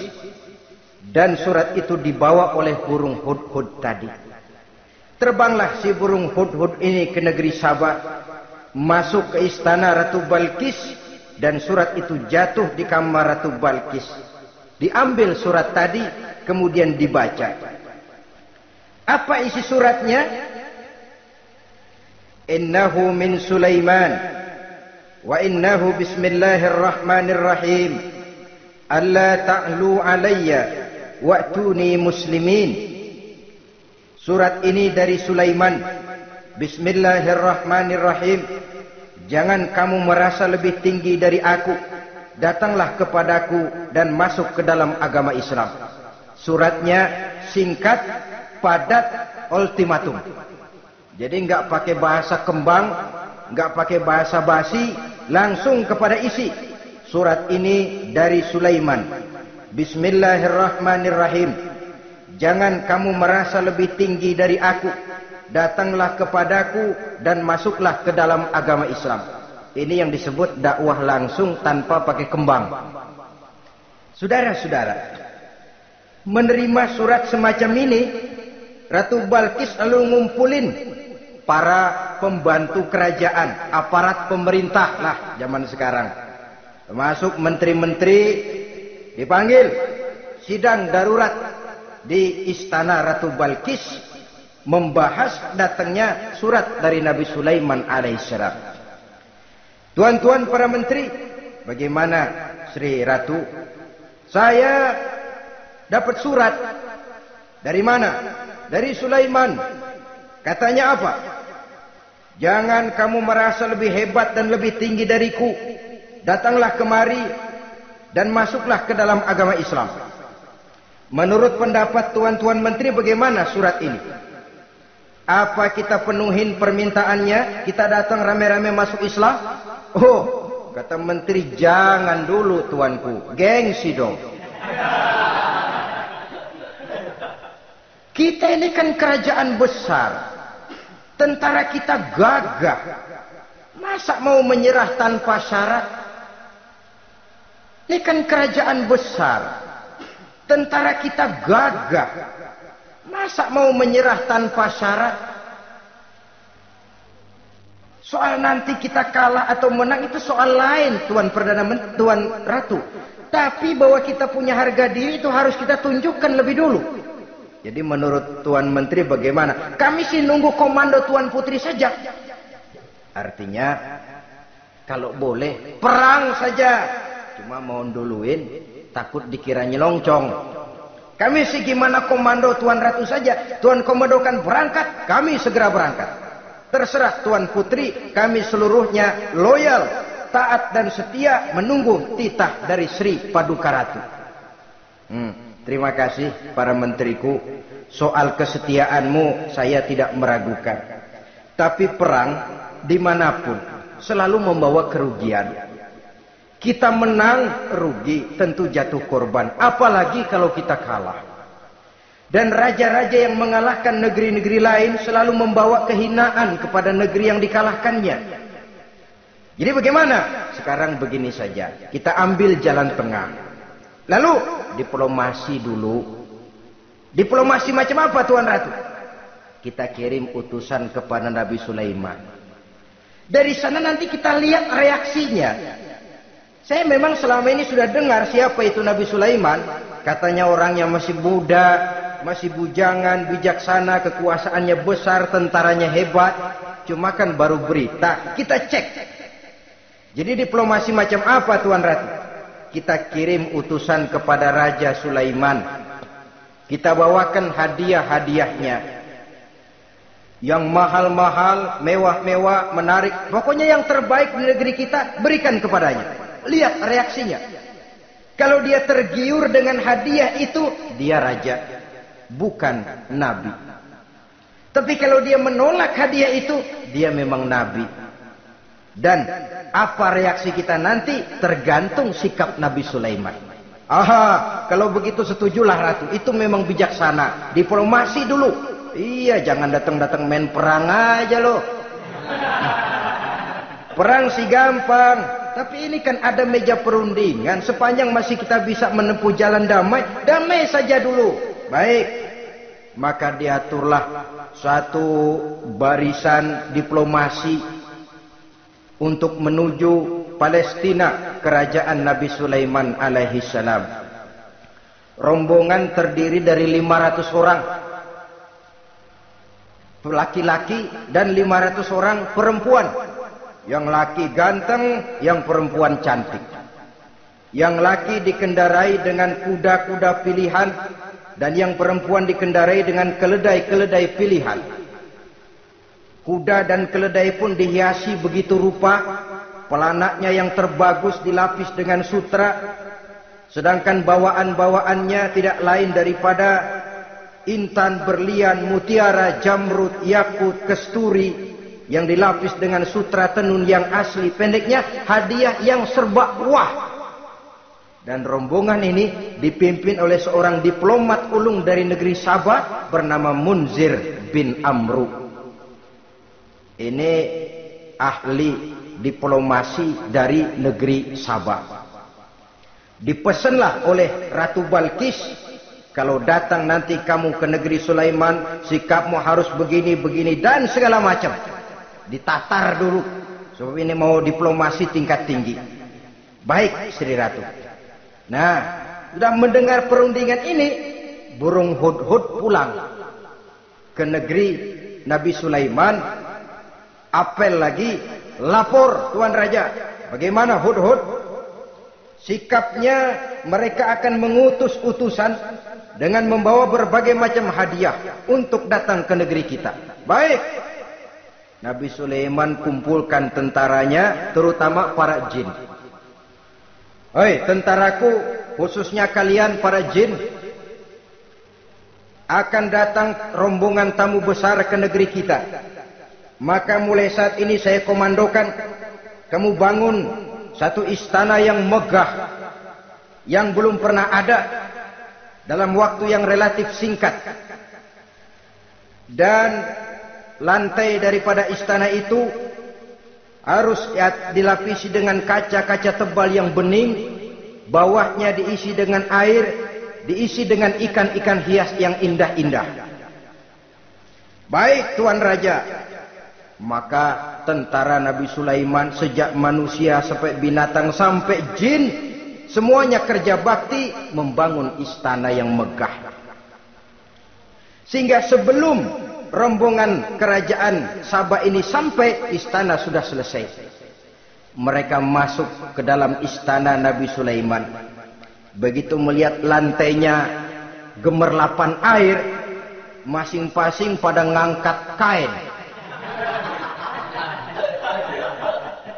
dan surat itu dibawa oleh burung Hudhud tadi. Terbanglah si burung Hudhud ini ke negeri Sabah, masuk ke istana Ratu Balqis, dan surat itu jatuh di kamar Ratu Balqis. Diambil surat tadi, kemudian dibaca. Apa isi suratnya? Innahu min Sulaiman wa innahu bismillahirrahmanirrahim. Alla ta'lu alayya wa'tuni muslimin. Surat ini dari Sulaiman. Bismillahirrahmanirrahim. Jangan kamu merasa lebih tinggi dari aku. Datanglah kepadaku dan masuk ke dalam agama Islam. Suratnya singkat, padat, ultimatum. Jadi enggak pakai bahasa kembang, enggak pakai bahasa basi, langsung kepada isi. Surat ini dari Sulaiman. Bismillahirrahmanirrahim. Jangan kamu merasa lebih tinggi dari aku. Datanglah kepadaku dan masuklah ke dalam agama Islam. Ini yang disebut dakwah langsung tanpa pakai kembang. Saudara-saudara, menerima surat semacam ini, Ratu Balqis lalu ngumpulin para pembantu kerajaan, aparat pemerintah lah zaman sekarang. Termasuk menteri-menteri dipanggil sidang darurat di istana Ratu Balqis. membahas datangnya surat dari Nabi Sulaiman alaihissalam. Tuan-tuan para menteri, bagaimana Sri Ratu? Saya dapat surat. Dari mana? Dari Sulaiman. Katanya apa? Jangan kamu merasa lebih hebat dan lebih tinggi dariku. Datanglah kemari dan masuklah ke dalam agama Islam. Menurut pendapat tuan-tuan menteri, bagaimana surat ini? Apa kita penuhin permintaannya? Kita datang rame-rame masuk Islam? Oh, kata menteri, jangan dulu tuanku. Gengsi dong. Kita ini kan kerajaan besar. Tentara kita gagah. Masa mau menyerah tanpa syarat? Ini kan kerajaan besar. Tentara kita gagah. Masa mau menyerah tanpa syarat? Soal nanti kita kalah atau menang itu soal lain, Tuan Perdana Menteri, Tuan Ratu. Tapi bahwa kita punya harga diri itu harus kita tunjukkan lebih dulu. Jadi menurut Tuan Menteri bagaimana? Kami sih nunggu komando Tuan Putri saja. Artinya kalau boleh perang saja. Cuma mau duluin takut dikira nyelongcong. Kami sih gimana komando Tuan Ratu saja. Tuan komandokan berangkat, kami segera berangkat. Terserah Tuan Putri, kami seluruhnya loyal, taat dan setia menunggu titah dari Sri Paduka Ratu. Terima kasih para menteriku. Soal kesetiaanmu saya tidak meragukan. Tapi perang dimanapun selalu membawa kerugian. Kita menang rugi, tentu jatuh korban. Apalagi kalau kita kalah. Dan raja-raja yang mengalahkan negeri-negeri lain selalu membawa kehinaan kepada negeri yang dikalahkannya. Jadi bagaimana? Sekarang begini saja. Kita ambil jalan tengah. Lalu diplomasi dulu. Diplomasi macam apa Tuan Ratu? Kita kirim utusan kepada Nabi Sulaiman. Dari sana nanti kita lihat reaksinya. Saya memang selama ini sudah dengar siapa itu Nabi Sulaiman. Katanya orang yang masih muda, masih bujangan, bijaksana, kekuasaannya besar, tentaranya hebat. Cuma kan baru berita. Kita cek. Jadi diplomasi macam apa Tuan Ratu? Kita kirim utusan kepada Raja Sulaiman. Kita bawakan hadiah-hadiahnya. Yang mahal-mahal, mewah-mewah, menarik. Pokoknya yang terbaik di negeri kita berikan kepadanya. Lihat reaksinya. Kalau dia tergiur dengan hadiah itu, dia raja, bukan nabi. Tapi kalau dia menolak hadiah itu, dia memang nabi. Dan apa reaksi kita nanti tergantung sikap Nabi Sulaiman. Aha, kalau begitu setujulah Ratu. Itu memang bijaksana. Diplomasi dulu. Iya, jangan datang-datang main perang aja loh. Perang sih gampang. Tapi ini kan ada meja perundingan. Sepanjang masih kita bisa menempuh jalan damai, damai saja dulu. Baik. Maka diaturlah satu barisan diplomasi untuk menuju Palestina, kerajaan Nabi Sulaiman alaihi salam. Rombongan terdiri dari 500 orang laki-laki dan 500 orang perempuan. Yang laki ganteng, yang perempuan cantik. Yang laki dikendarai dengan kuda-kuda pilihan dan yang perempuan dikendarai dengan keledai-keledai pilihan. Kuda dan keledai pun dihiasi begitu rupa. Pelanaknya yang terbagus dilapis dengan sutra. Sedangkan bawaan-bawaannya tidak lain daripada intan, berlian, mutiara, jamrud, yakut, kesturi yang dilapis dengan sutra tenun yang asli. Pendeknya hadiah yang serba wah. Dan rombongan ini dipimpin oleh seorang diplomat ulung dari negeri Sabah bernama Munzir bin Amru. Ini ahli diplomasi dari negeri Sabah. Dipesanlah oleh Ratu Balkis, kalau datang nanti kamu ke negeri Sulaiman, sikapmu harus begini, begini, dan segala macam. Ditatar dulu. Sebab ini mau diplomasi tingkat tinggi. Baik, Sri Ratu. Nah, sudah mendengar perundingan ini, burung hudhud pulang ke ke negeri Nabi Sulaiman. Apel lagi, lapor Tuan Raja. Bagaimana Hudhud? Sikapnya mereka akan mengutus utusan dengan membawa berbagai macam hadiah untuk datang ke negeri kita. Baik. Nabi Sulaiman kumpulkan tentaranya, terutama para jin. Hei tentaraku, khususnya kalian para jin, akan datang rombongan tamu besar ke negeri kita. Maka mulai saat ini saya komandokan, kamu bangun satu istana yang megah, yang belum pernah ada dalam waktu yang relatif singkat. Dan lantai daripada istana itu harus dilapisi dengan kaca-kaca tebal yang bening, bawahnya diisi dengan air, diisi dengan ikan-ikan hias yang indah-indah. Baik Tuan Raja. Maka tentara Nabi Sulaiman, sejak manusia sampai binatang sampai jin, semuanya kerja bakti membangun istana yang megah. Sehingga sebelum rombongan kerajaan Sabah ini sampai, istana sudah selesai. Mereka masuk ke dalam istana Nabi Sulaiman. Begitu melihat lantainya gemerlapan air, masing-masing pada ngangkat kain.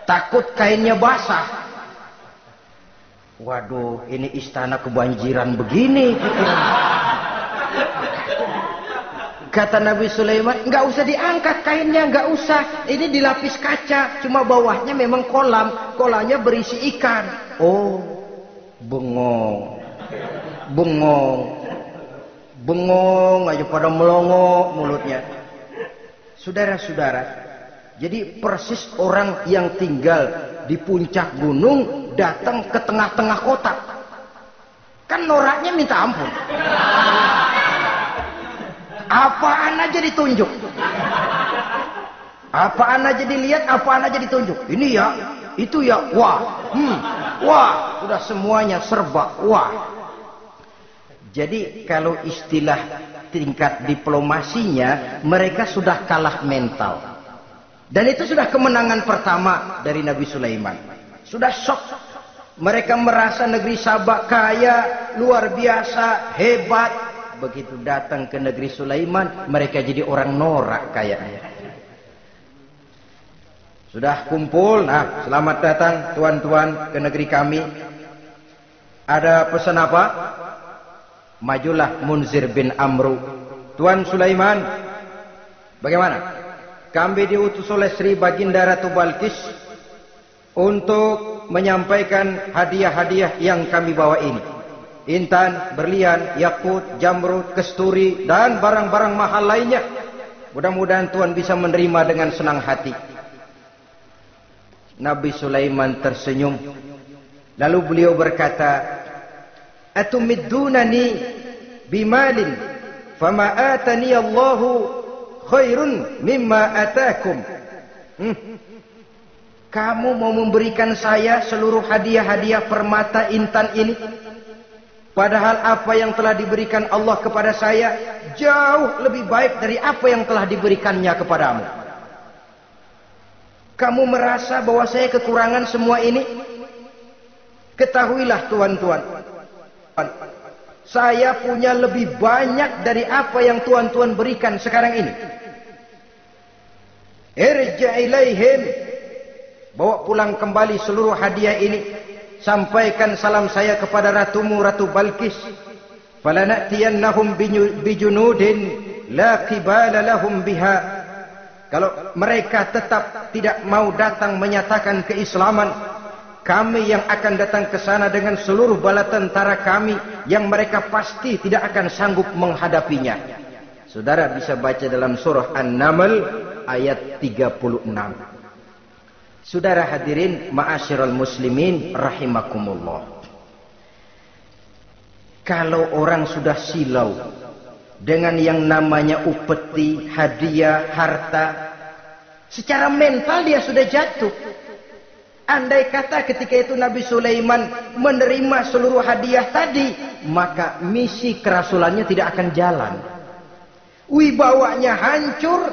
Takut kainnya basah. Waduh, ini istana kebanjiran begini. Kata Nabi Sulaiman, nggak usah diangkat kainnya, nggak usah. Ini dilapis kaca, cuma bawahnya memang kolam. Kolamnya berisi ikan. Oh, bengong, bengong, bengong aja pada melongo mulutnya. Saudara-saudara, jadi persis orang yang tinggal di puncak gunung datang ke tengah-tengah kota. Kan noraknya minta ampun. Apaan aja ditunjuk. Apaan aja dilihat, apaan aja ditunjuk. Ini ya, itu ya, wah. Wah, sudah semuanya serba wah. Jadi kalau istilah tingkat diplomasinya, mereka sudah kalah mental. Dan itu sudah kemenangan pertama dari Nabi Sulaiman. Sudah shock. Mereka merasa negeri Sabah kaya, luar biasa, hebat. Begitu datang ke negeri Sulaiman, mereka jadi orang norak kayaknya. Sudah kumpul, nah selamat datang tuan-tuan ke negeri kami. Ada pesan apa? Majulah Munzir bin Amru. Tuan Sulaiman, bagaimana? Kami diutus oleh Sri Baginda Ratu Balkis untuk menyampaikan hadiah-hadiah yang kami bawa ini. Intan, berlian, yakut, jamrud, kesturi, dan barang-barang mahal lainnya. Mudah-mudahan Tuan bisa menerima dengan senang hati. Nabi Sulaiman tersenyum. Lalu beliau berkata, "Atumiddunani bimalin, fama atani Allahu khairun mimma atakum." Kamu mau memberikan saya seluruh hadiah-hadiah permata intan ini, padahal apa yang telah diberikan Allah kepada saya jauh lebih baik dari apa yang telah diberikannya kepadamu. Kamu merasa bahwa saya kekurangan semua ini? Ketahuilah tuan-tuan, saya punya lebih banyak dari apa yang tuan-tuan berikan sekarang ini. Irja' ilaihim, bawa pulang kembali seluruh hadiah ini. Sampaikan salam saya kepada ratumu, Ratu Balkis. Falanatiyannahum bijunudin la qibala lahum biha. Kalau mereka tetap tidak mau datang menyatakan keislaman, kami yang akan datang ke sana dengan seluruh bala tentara kami yang mereka pasti tidak akan sanggup menghadapinya. Saudara bisa baca dalam surah An-Naml ayat 36. Saudara hadirin ma'asyiral muslimin rahimakumullah. Kalau orang sudah silau dengan yang namanya upeti, hadiah, harta, secara mental dia sudah jatuh. Andai kata ketika itu Nabi Sulaiman menerima seluruh hadiah tadi, maka misi kerasulannya tidak akan jalan. wibawanya hancur,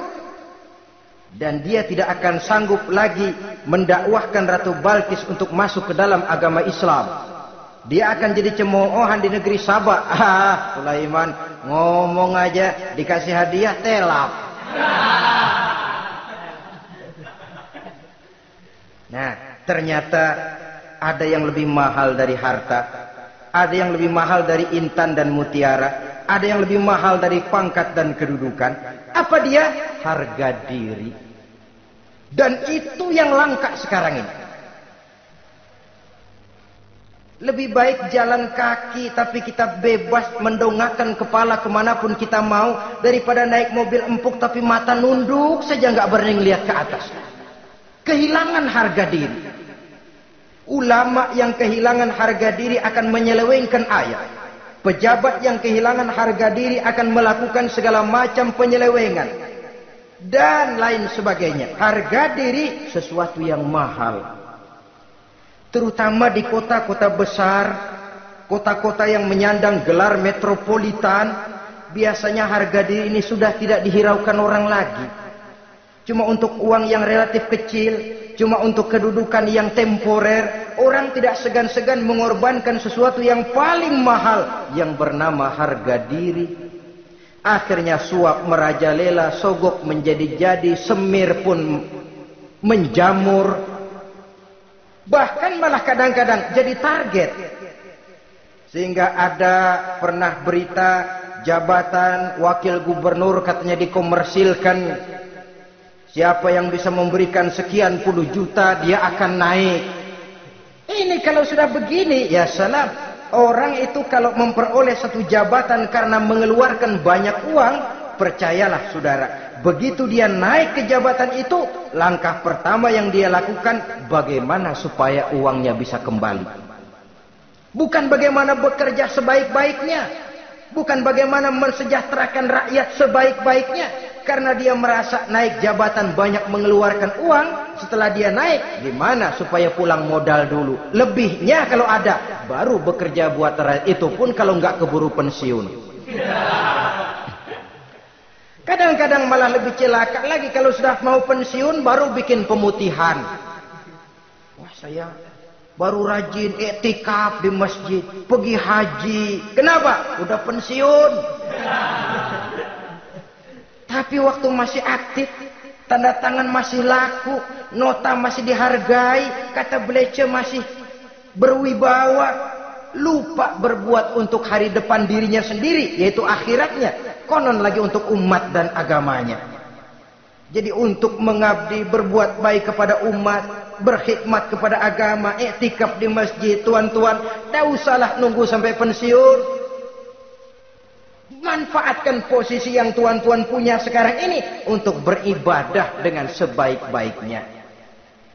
dan dia tidak akan sanggup lagi mendakwahkan Ratu Balkis untuk masuk ke dalam agama Islam. Dia akan jadi cemoohan di negeri Sabah. Sulaiman ngomong aja dikasih hadiah telap. Nah, ternyata ada yang lebih mahal dari harta, ada yang lebih mahal dari intan dan mutiara, ada yang lebih mahal dari pangkat dan kedudukan. Apa dia? Harga diri. Dan itu yang langka sekarang ini. Lebih baik jalan kaki tapi kita bebas mendongakkan kepala kemanapun kita mau, daripada naik mobil empuk tapi mata nunduk saja nggak berani lihat ke atas. Kehilangan harga diri. Ulama yang kehilangan harga diri akan menyelewengkan ayat. Pejabat yang kehilangan harga diri akan melakukan segala macam penyelewengan dan lain sebagainya. Harga diri sesuatu yang mahal. Terutama di kota-kota besar, kota-kota yang menyandang gelar metropolitan, biasanya harga diri ini sudah tidak dihiraukan orang lagi. Cuma untuk uang yang relatif kecil, cuma untuk kedudukan yang temporer, orang tidak segan-segan mengorbankan sesuatu yang paling mahal yang bernama harga diri. Akhirnya suap merajalela, sogok menjadi-jadi, semir pun menjamur. Bahkan malah kadang-kadang jadi target. Sehingga ada pernah berita jabatan wakil gubernur katanya dikomersilkan. Siapa yang bisa memberikan sekian puluh juta dia akan naik. Ini kalau sudah begini, ya salam. Orang itu kalau memperoleh satu jabatan karena mengeluarkan banyak uang, percayalah saudara, begitu dia naik ke jabatan itu, langkah pertama yang dia lakukan, bagaimana supaya uangnya bisa kembali. Bukan bagaimana bekerja sebaik-baiknya, bukan bagaimana mensejahterakan rakyat sebaik-baiknya. Karena dia merasa naik jabatan banyak mengeluarkan uang, setelah dia naik, gimana supaya pulang modal dulu. Lebihnya kalau ada, baru bekerja buat rakyat, itu pun kalau nggak keburu pensiun. Kadang-kadang malah lebih celaka lagi, kalau sudah mau pensiun baru bikin pemutihan. Wah, saya baru rajin iktikaf di masjid, pergi haji. Kenapa? Udah pensiun. Tapi waktu masih aktif, tanda tangan masih laku, nota masih dihargai, kata belece masih berwibawa, lupa berbuat untuk hari depan dirinya sendiri, yaitu akhiratnya, konon lagi untuk umat dan agamanya. Jadi untuk mengabdi, berbuat baik kepada umat, berkhidmat kepada agama, iktikaf di masjid, tuan-tuan, tak usahlah nunggu sampai pensiun. Manfaatkan posisi yang tuan-tuan punya sekarang ini untuk beribadah dengan sebaik-baiknya.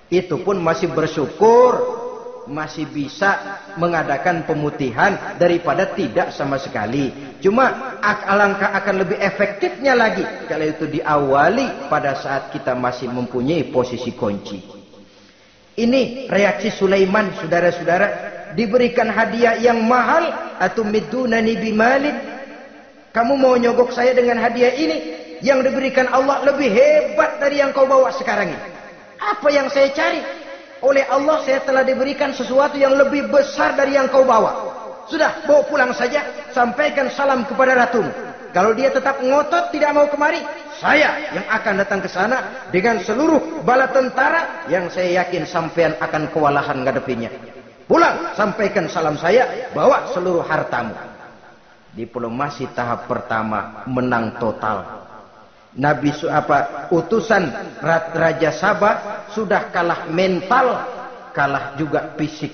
Itu pun masih bersyukur, masih bisa mengadakan pemutihan daripada tidak sama sekali. Cuma alangkah akan lebih efektifnya lagi kalau itu diawali pada saat kita masih mempunyai posisi kunci. Ini reaksi Sulaiman, saudara-saudara. Diberikan hadiah yang mahal, atumidunani bimalin. Kamu mau nyogok saya dengan hadiah ini? Yang diberikan Allah lebih hebat dari yang kau bawa sekarang ini. Apa yang saya cari? Oleh Allah saya telah diberikan sesuatu yang lebih besar dari yang kau bawa. Sudah, bawa pulang saja. Sampaikan salam kepada ratumu. Kalau dia tetap ngotot tidak mau kemari, saya yang akan datang ke sana dengan seluruh bala tentara yang saya yakin sampean akan kewalahan ngadepinya. Pulang, sampaikan salam saya, bawa seluruh hartamu. Diplomasi tahap pertama menang total. Utusan Raja Sabah sudah kalah mental, kalah juga fisik.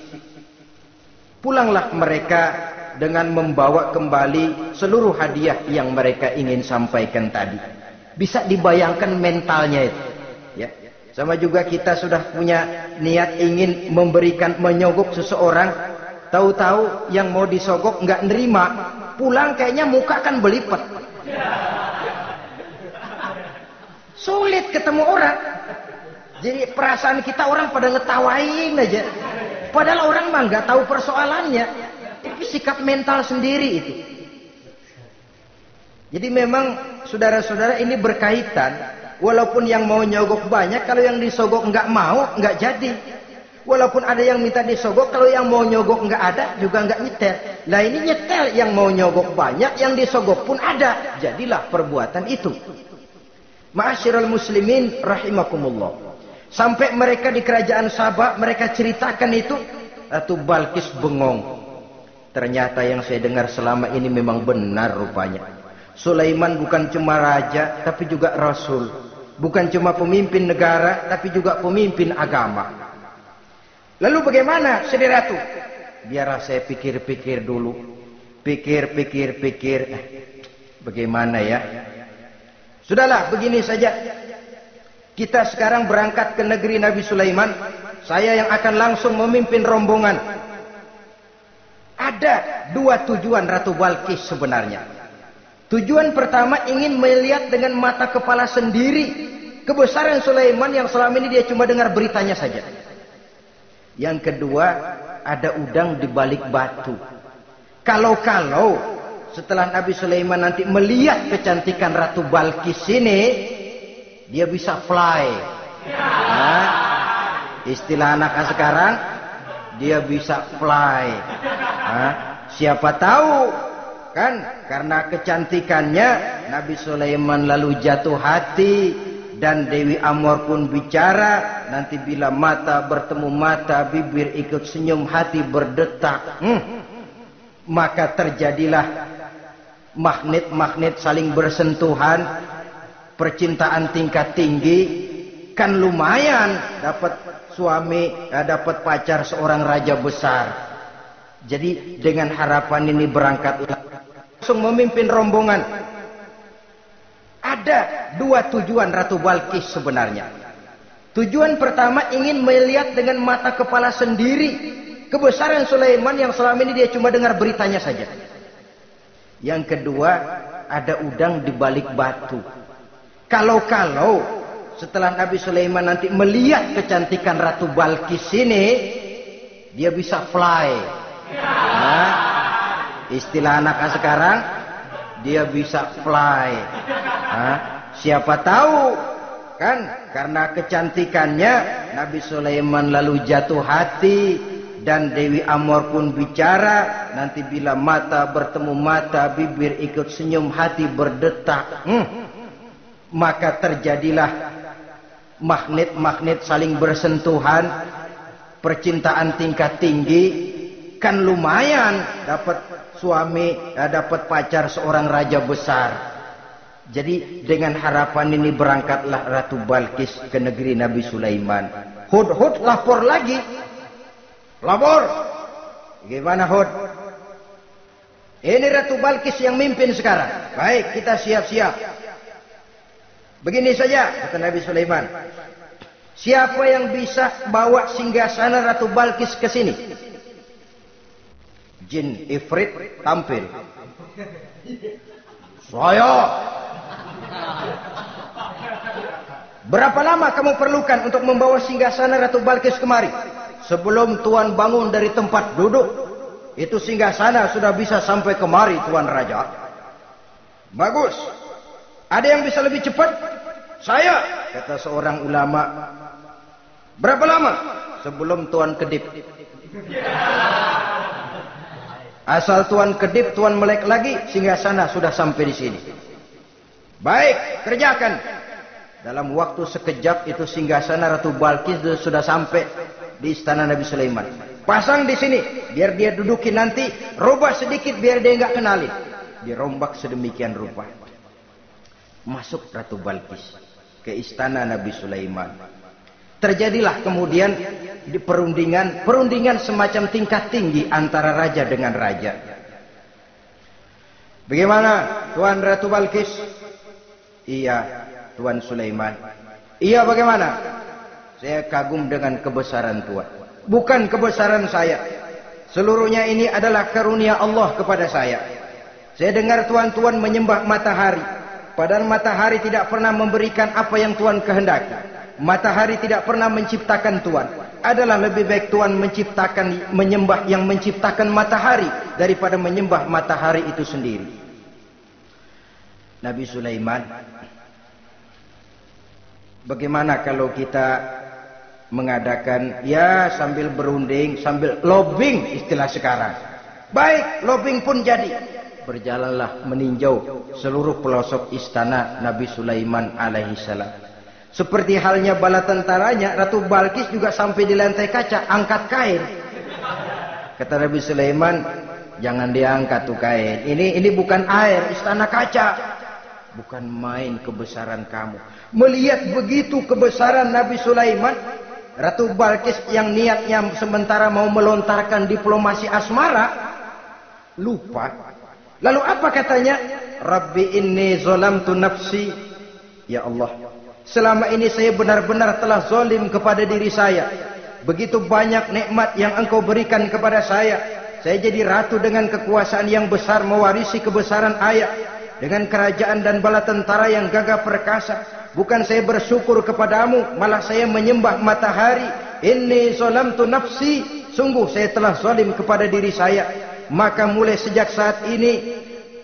Pulanglah mereka dengan membawa kembali seluruh hadiah yang mereka ingin sampaikan tadi. Bisa dibayangkan mentalnya itu, ya. Sama juga kita sudah punya niat ingin menyogok seseorang, tahu-tahu yang mau disogok nggak nerima. Pulang kayaknya muka kan belipet. Sulit ketemu orang. Jadi perasaan kita orang pada ngetawain aja. Padahal orang mah nggak tahu persoalannya. Tapi sikap mental sendiri itu. Jadi memang saudara-saudara ini berkaitan. Walaupun yang mau nyogok banyak, kalau yang disogok nggak mau, nggak jadi. Walaupun ada yang minta disogok, kalau yang mau nyogok nggak ada, juga nggak nyetel. Lah ini nyetel, yang mau nyogok banyak, yang disogok pun ada. Jadilah perbuatan itu. Ma'asyiral muslimin rahimakumullah. Sampai mereka di kerajaan Sabah, mereka ceritakan itu, Ratu Balkis bengong. Ternyata yang saya dengar selama ini memang benar rupanya. Sulaiman bukan cuma raja, tapi juga rasul. Bukan cuma pemimpin negara, tapi juga pemimpin agama. Lalu bagaimana, Sri Ratu? Biarlah saya pikir-pikir dulu. Pikir. Bagaimana ya? Sudahlah, begini saja. Kita sekarang berangkat ke negeri Nabi Sulaiman. Saya yang akan langsung memimpin rombongan. Ada dua tujuan Ratu Balkis sebenarnya. Tujuan pertama ingin melihat dengan mata kepala sendiri kebesaran Sulaiman yang selama ini dia cuma dengar beritanya saja. Yang kedua, ada udang di balik batu. Kalau setelah Nabi Sulaiman nanti melihat kecantikan Ratu Balkis ini, dia bisa fly. Nah, istilah anak sekarang, dia bisa fly. Nah, siapa tahu kan karena kecantikannya Nabi Sulaiman lalu jatuh hati dan Dewi Amor pun bicara. Nanti bila mata bertemu mata, bibir ikut senyum, hati berdetak. Maka terjadilah magnet-magnet saling bersentuhan, percintaan tingkat tinggi. Kan lumayan dapat suami, dapat pacar seorang raja besar. Jadi dengan harapan ini berangkatlah langsung memimpin rombongan. Ada dua tujuan Ratu Balkis sebenarnya. Tujuan pertama ingin melihat dengan mata kepala sendiri kebesaran Sulaiman yang selama ini dia cuma dengar beritanya saja. Yang kedua, ada udang di balik batu. Kalau setelah Nabi Sulaiman nanti melihat kecantikan Ratu Balkis ini, dia bisa fly. Nah, istilah anak sekarang, dia bisa fly. Nah, siapa tahu kan karena kecantikannya Nabi Sulaiman lalu jatuh hati dan Dewi Amor pun bicara. Nanti bila mata bertemu mata, bibir ikut senyum, hati berdetak. Maka terjadilah magnet-magnet saling bersentuhan, percintaan tingkat tinggi. Kan lumayan dapat suami, dapat pacar seorang raja besar. Jadi dengan harapan ini berangkatlah Ratu Balkis ke negeri Nabi Sulaiman. Hud lapor lagi. Lapor. Gimana Hud? Ini Ratu Balkis yang mimpin sekarang. Baik, kita siap-siap. Begini saja kata Nabi Sulaiman. Siapa yang bisa bawa singgasana Ratu Balkis ke sini? Jin Ifrit tampil. Saya. Berapa lama kamu perlukan untuk membawa singgasana Ratu Balkis kemari? Sebelum Tuan bangun dari tempat duduk, itu singgasana sudah bisa sampai kemari, Tuan Raja. Bagus. Ada yang bisa lebih cepat? Saya, kata seorang ulama. Berapa lama? Sebelum Tuan kedip. Asal Tuan kedip, Tuan melek lagi, singgasana sudah sampai di sini. Baik, kerjakan. Dalam waktu sekejap itu singgasana Ratu Balkis sudah sampai di istana Nabi Sulaiman. Pasang di sini, biar dia dudukin nanti. Robah sedikit biar dia nggak kenalin. Dirombak sedemikian rupa. Masuk Ratu Balkis ke istana Nabi Sulaiman. Terjadilah kemudian di perundingan semacam tingkat tinggi antara raja dengan raja. Bagaimana Tuan Ratu Balkis? Iya, Tuan Sulaiman. Iya, bagaimana? Saya kagum dengan kebesaran Tuan. Bukan kebesaran saya. Seluruhnya ini adalah karunia Allah kepada saya. Saya dengar Tuan menyembah matahari. Padahal matahari tidak pernah memberikan apa yang Tuan kehendaki. Matahari tidak pernah menciptakan Tuan. Adalah lebih baik Tuan menyembah yang menciptakan matahari daripada menyembah matahari itu sendiri. Nabi Sulaiman. Bagaimana kalau kita mengadakan ya sambil berunding, sambil lobbying istilah sekarang. Baik, lobbying pun jadi. Berjalanlah meninjau seluruh pelosok istana Nabi Sulaiman alaihissalam. Seperti halnya bala tentaranya, Ratu Balkis juga sampai di lantai kaca, angkat kain. Kata Nabi Sulaiman, jangan diangkat tuh kain. Ini bukan air, istana kaca. Bukan main kebesaran kamu. Melihat begitu kebesaran Nabi Sulaiman, Ratu Balkis yang niatnya sementara mau melontarkan diplomasi asmara, lupa. Lalu apa katanya? Rabbi inni zalamtu nafsi. Ya Allah, selama ini saya benar-benar telah zalim kepada diri saya. Begitu banyak nikmat yang engkau berikan kepada saya. Saya jadi ratu dengan kekuasaan yang besar, mewarisi kebesaran ayah. Dengan kerajaan dan bala tentara yang gagah perkasa. Bukan saya bersyukur kepadamu, malah saya menyembah matahari. Inni zalamtu nafsi. Sungguh saya telah zalim kepada diri saya. Maka mulai sejak saat ini,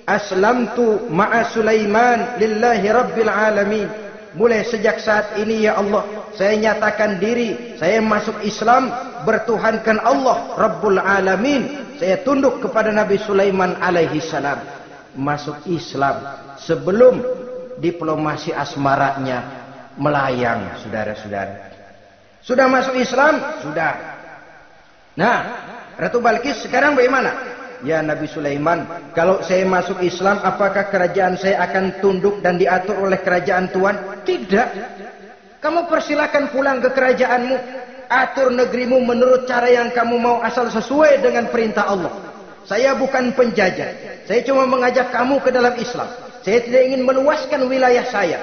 aslamtu ma'a Sulaiman lillahi rabbil alamin. Mulai sejak saat ini ya Allah, saya nyatakan diri, saya masuk Islam, bertuhankan Allah Rabbul Alamin. Saya tunduk kepada Nabi Sulaiman alaihi salam. Masuk Islam sebelum diplomasi asmaranya melayang, saudara-saudara. Sudah masuk Islam? Sudah. Nah, Ratu Balkis sekarang bagaimana? Ya Nabi Sulaiman, kalau saya masuk Islam, apakah kerajaan saya akan tunduk dan diatur oleh kerajaan Tuhan? Tidak. Kamu persilakan pulang ke kerajaanmu. Atur negerimu menurut cara yang kamu mau, asal sesuai dengan perintah Allah. Saya bukan penjajah. Saya cuma mengajak kamu ke dalam Islam. Saya tidak ingin meluaskan wilayah saya.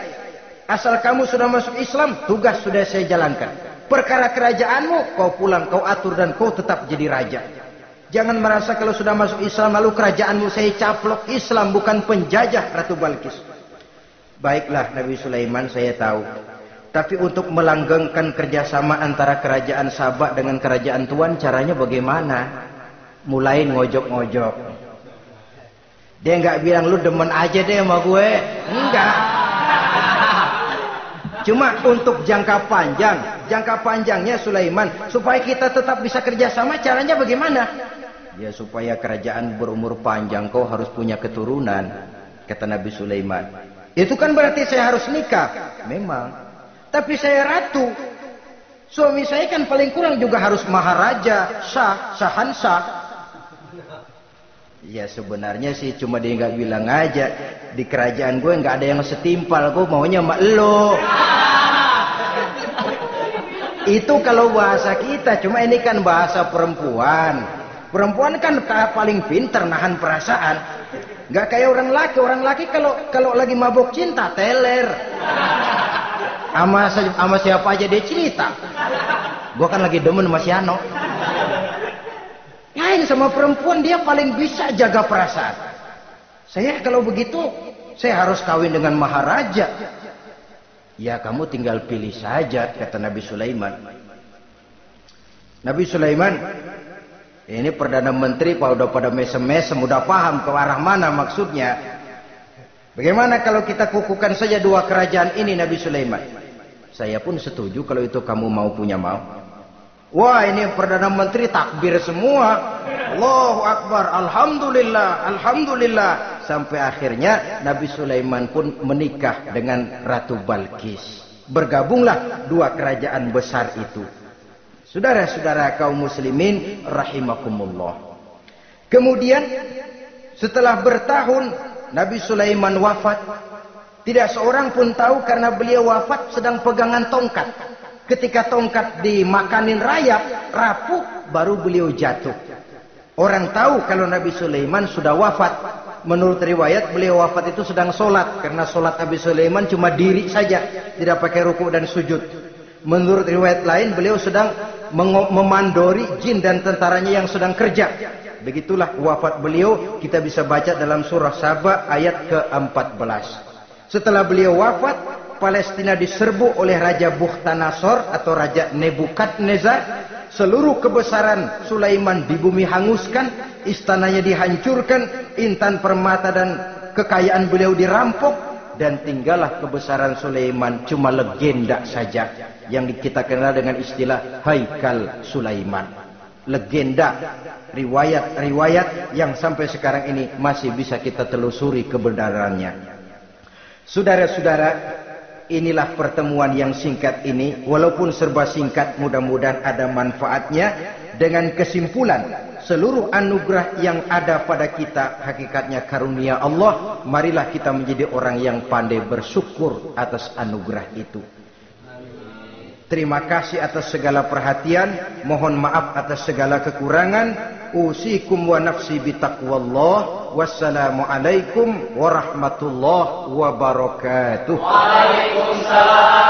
Asal kamu sudah masuk Islam, tugas sudah saya jalankan. Perkara kerajaanmu, kau pulang, kau atur dan kau tetap jadi raja. Jangan merasa kalau sudah masuk Islam lalu kerajaanmu saya caplok. Islam bukan penjajah, Ratu Balkis. Baiklah Nabi Sulaiman, saya tahu. Tapi untuk melanggengkan kerjasama antara kerajaan Sabak dengan kerajaan Tuhan, caranya bagaimana? Mulai ngojok-ngojok. Dia nggak bilang lu demen aja deh sama gue. Enggak. Cuma untuk jangka panjang. Jangka panjangnya Sulaiman, supaya kita tetap bisa kerjasama, caranya bagaimana? Ya supaya kerajaan berumur panjang, kau harus punya keturunan. Kata Nabi Sulaiman. Itu kan berarti saya harus nikah. Memang. Tapi saya ratu. Suami saya kan paling kurang juga harus maharaja, sahansah. Ya sebenarnya sih cuma dia nggak bilang aja. Di kerajaan gue nggak ada yang setimpal. Gue maunya sama elo. Itu kalau bahasa kita. Cuma ini kan bahasa perempuan. Perempuan kan paling pintar nahan perasaan. Nggak kayak orang laki. Orang laki kalau lagi mabuk cinta teler. Sama siapa aja dia cerita. Gue kan lagi demen sama si Ano. Lain sama perempuan, dia paling bisa jaga perasaan. Saya kalau begitu, saya harus kawin dengan maharaja. Ya kamu tinggal pilih saja, kata Nabi Sulaiman. Nabi Sulaiman, ini Perdana Menteri udah pada mesem-mesem, udah paham ke arah mana maksudnya. Bagaimana kalau kita kukuhkan saja dua kerajaan ini, Nabi Sulaiman? Saya pun setuju kalau itu kamu mau punya mau. Wah ini Perdana Menteri takbir semua. Allahu Akbar, Alhamdulillah, Alhamdulillah. Sampai akhirnya Nabi Sulaiman pun menikah dengan Ratu Balkis. Bergabunglah dua kerajaan besar itu. Saudara-saudara kaum muslimin rahimakumullah. Kemudian setelah bertahun Nabi Sulaiman wafat. Tidak seorang pun tahu karena beliau wafat sedang pegangan tongkat. Ketika tongkat dimakanin rayap, rapuh, baru beliau jatuh. Orang tahu kalau Nabi Sulaiman sudah wafat. Menurut riwayat beliau wafat itu sedang sholat. Karena sholat Nabi Sulaiman cuma diri saja. Tidak pakai ruku dan sujud. Menurut riwayat lain beliau sedang memandori jin dan tentaranya yang sedang kerja. Begitulah wafat beliau. Kita bisa baca dalam surah Saba ayat ke-14. Setelah beliau wafat, Palestina diserbu oleh Raja Bukhtanasor atau Raja Nebukadnezar. Seluruh kebesaran Sulaiman di bumi hanguskan, istananya dihancurkan, intan permata dan kekayaan beliau dirampok, dan tinggallah kebesaran Sulaiman cuma legenda saja yang kita kenal dengan istilah Haikal Sulaiman. Legenda, riwayat-riwayat yang sampai sekarang ini masih bisa kita telusuri kebenarannya. Saudara-saudara, inilah pertemuan yang singkat ini, walaupun serba singkat, mudah-mudahan ada manfaatnya. Dengan kesimpulan, seluruh anugerah yang ada pada kita hakikatnya karunia Allah. Marilah kita menjadi orang yang pandai bersyukur atas anugerah itu. Terima kasih atas segala perhatian. Mohon maaf atas segala kekurangan. Usikum wa nafsi bitaqwallah. Wassalamualaikum warahmatullahi wabarakatuh. Waalaikumsalam.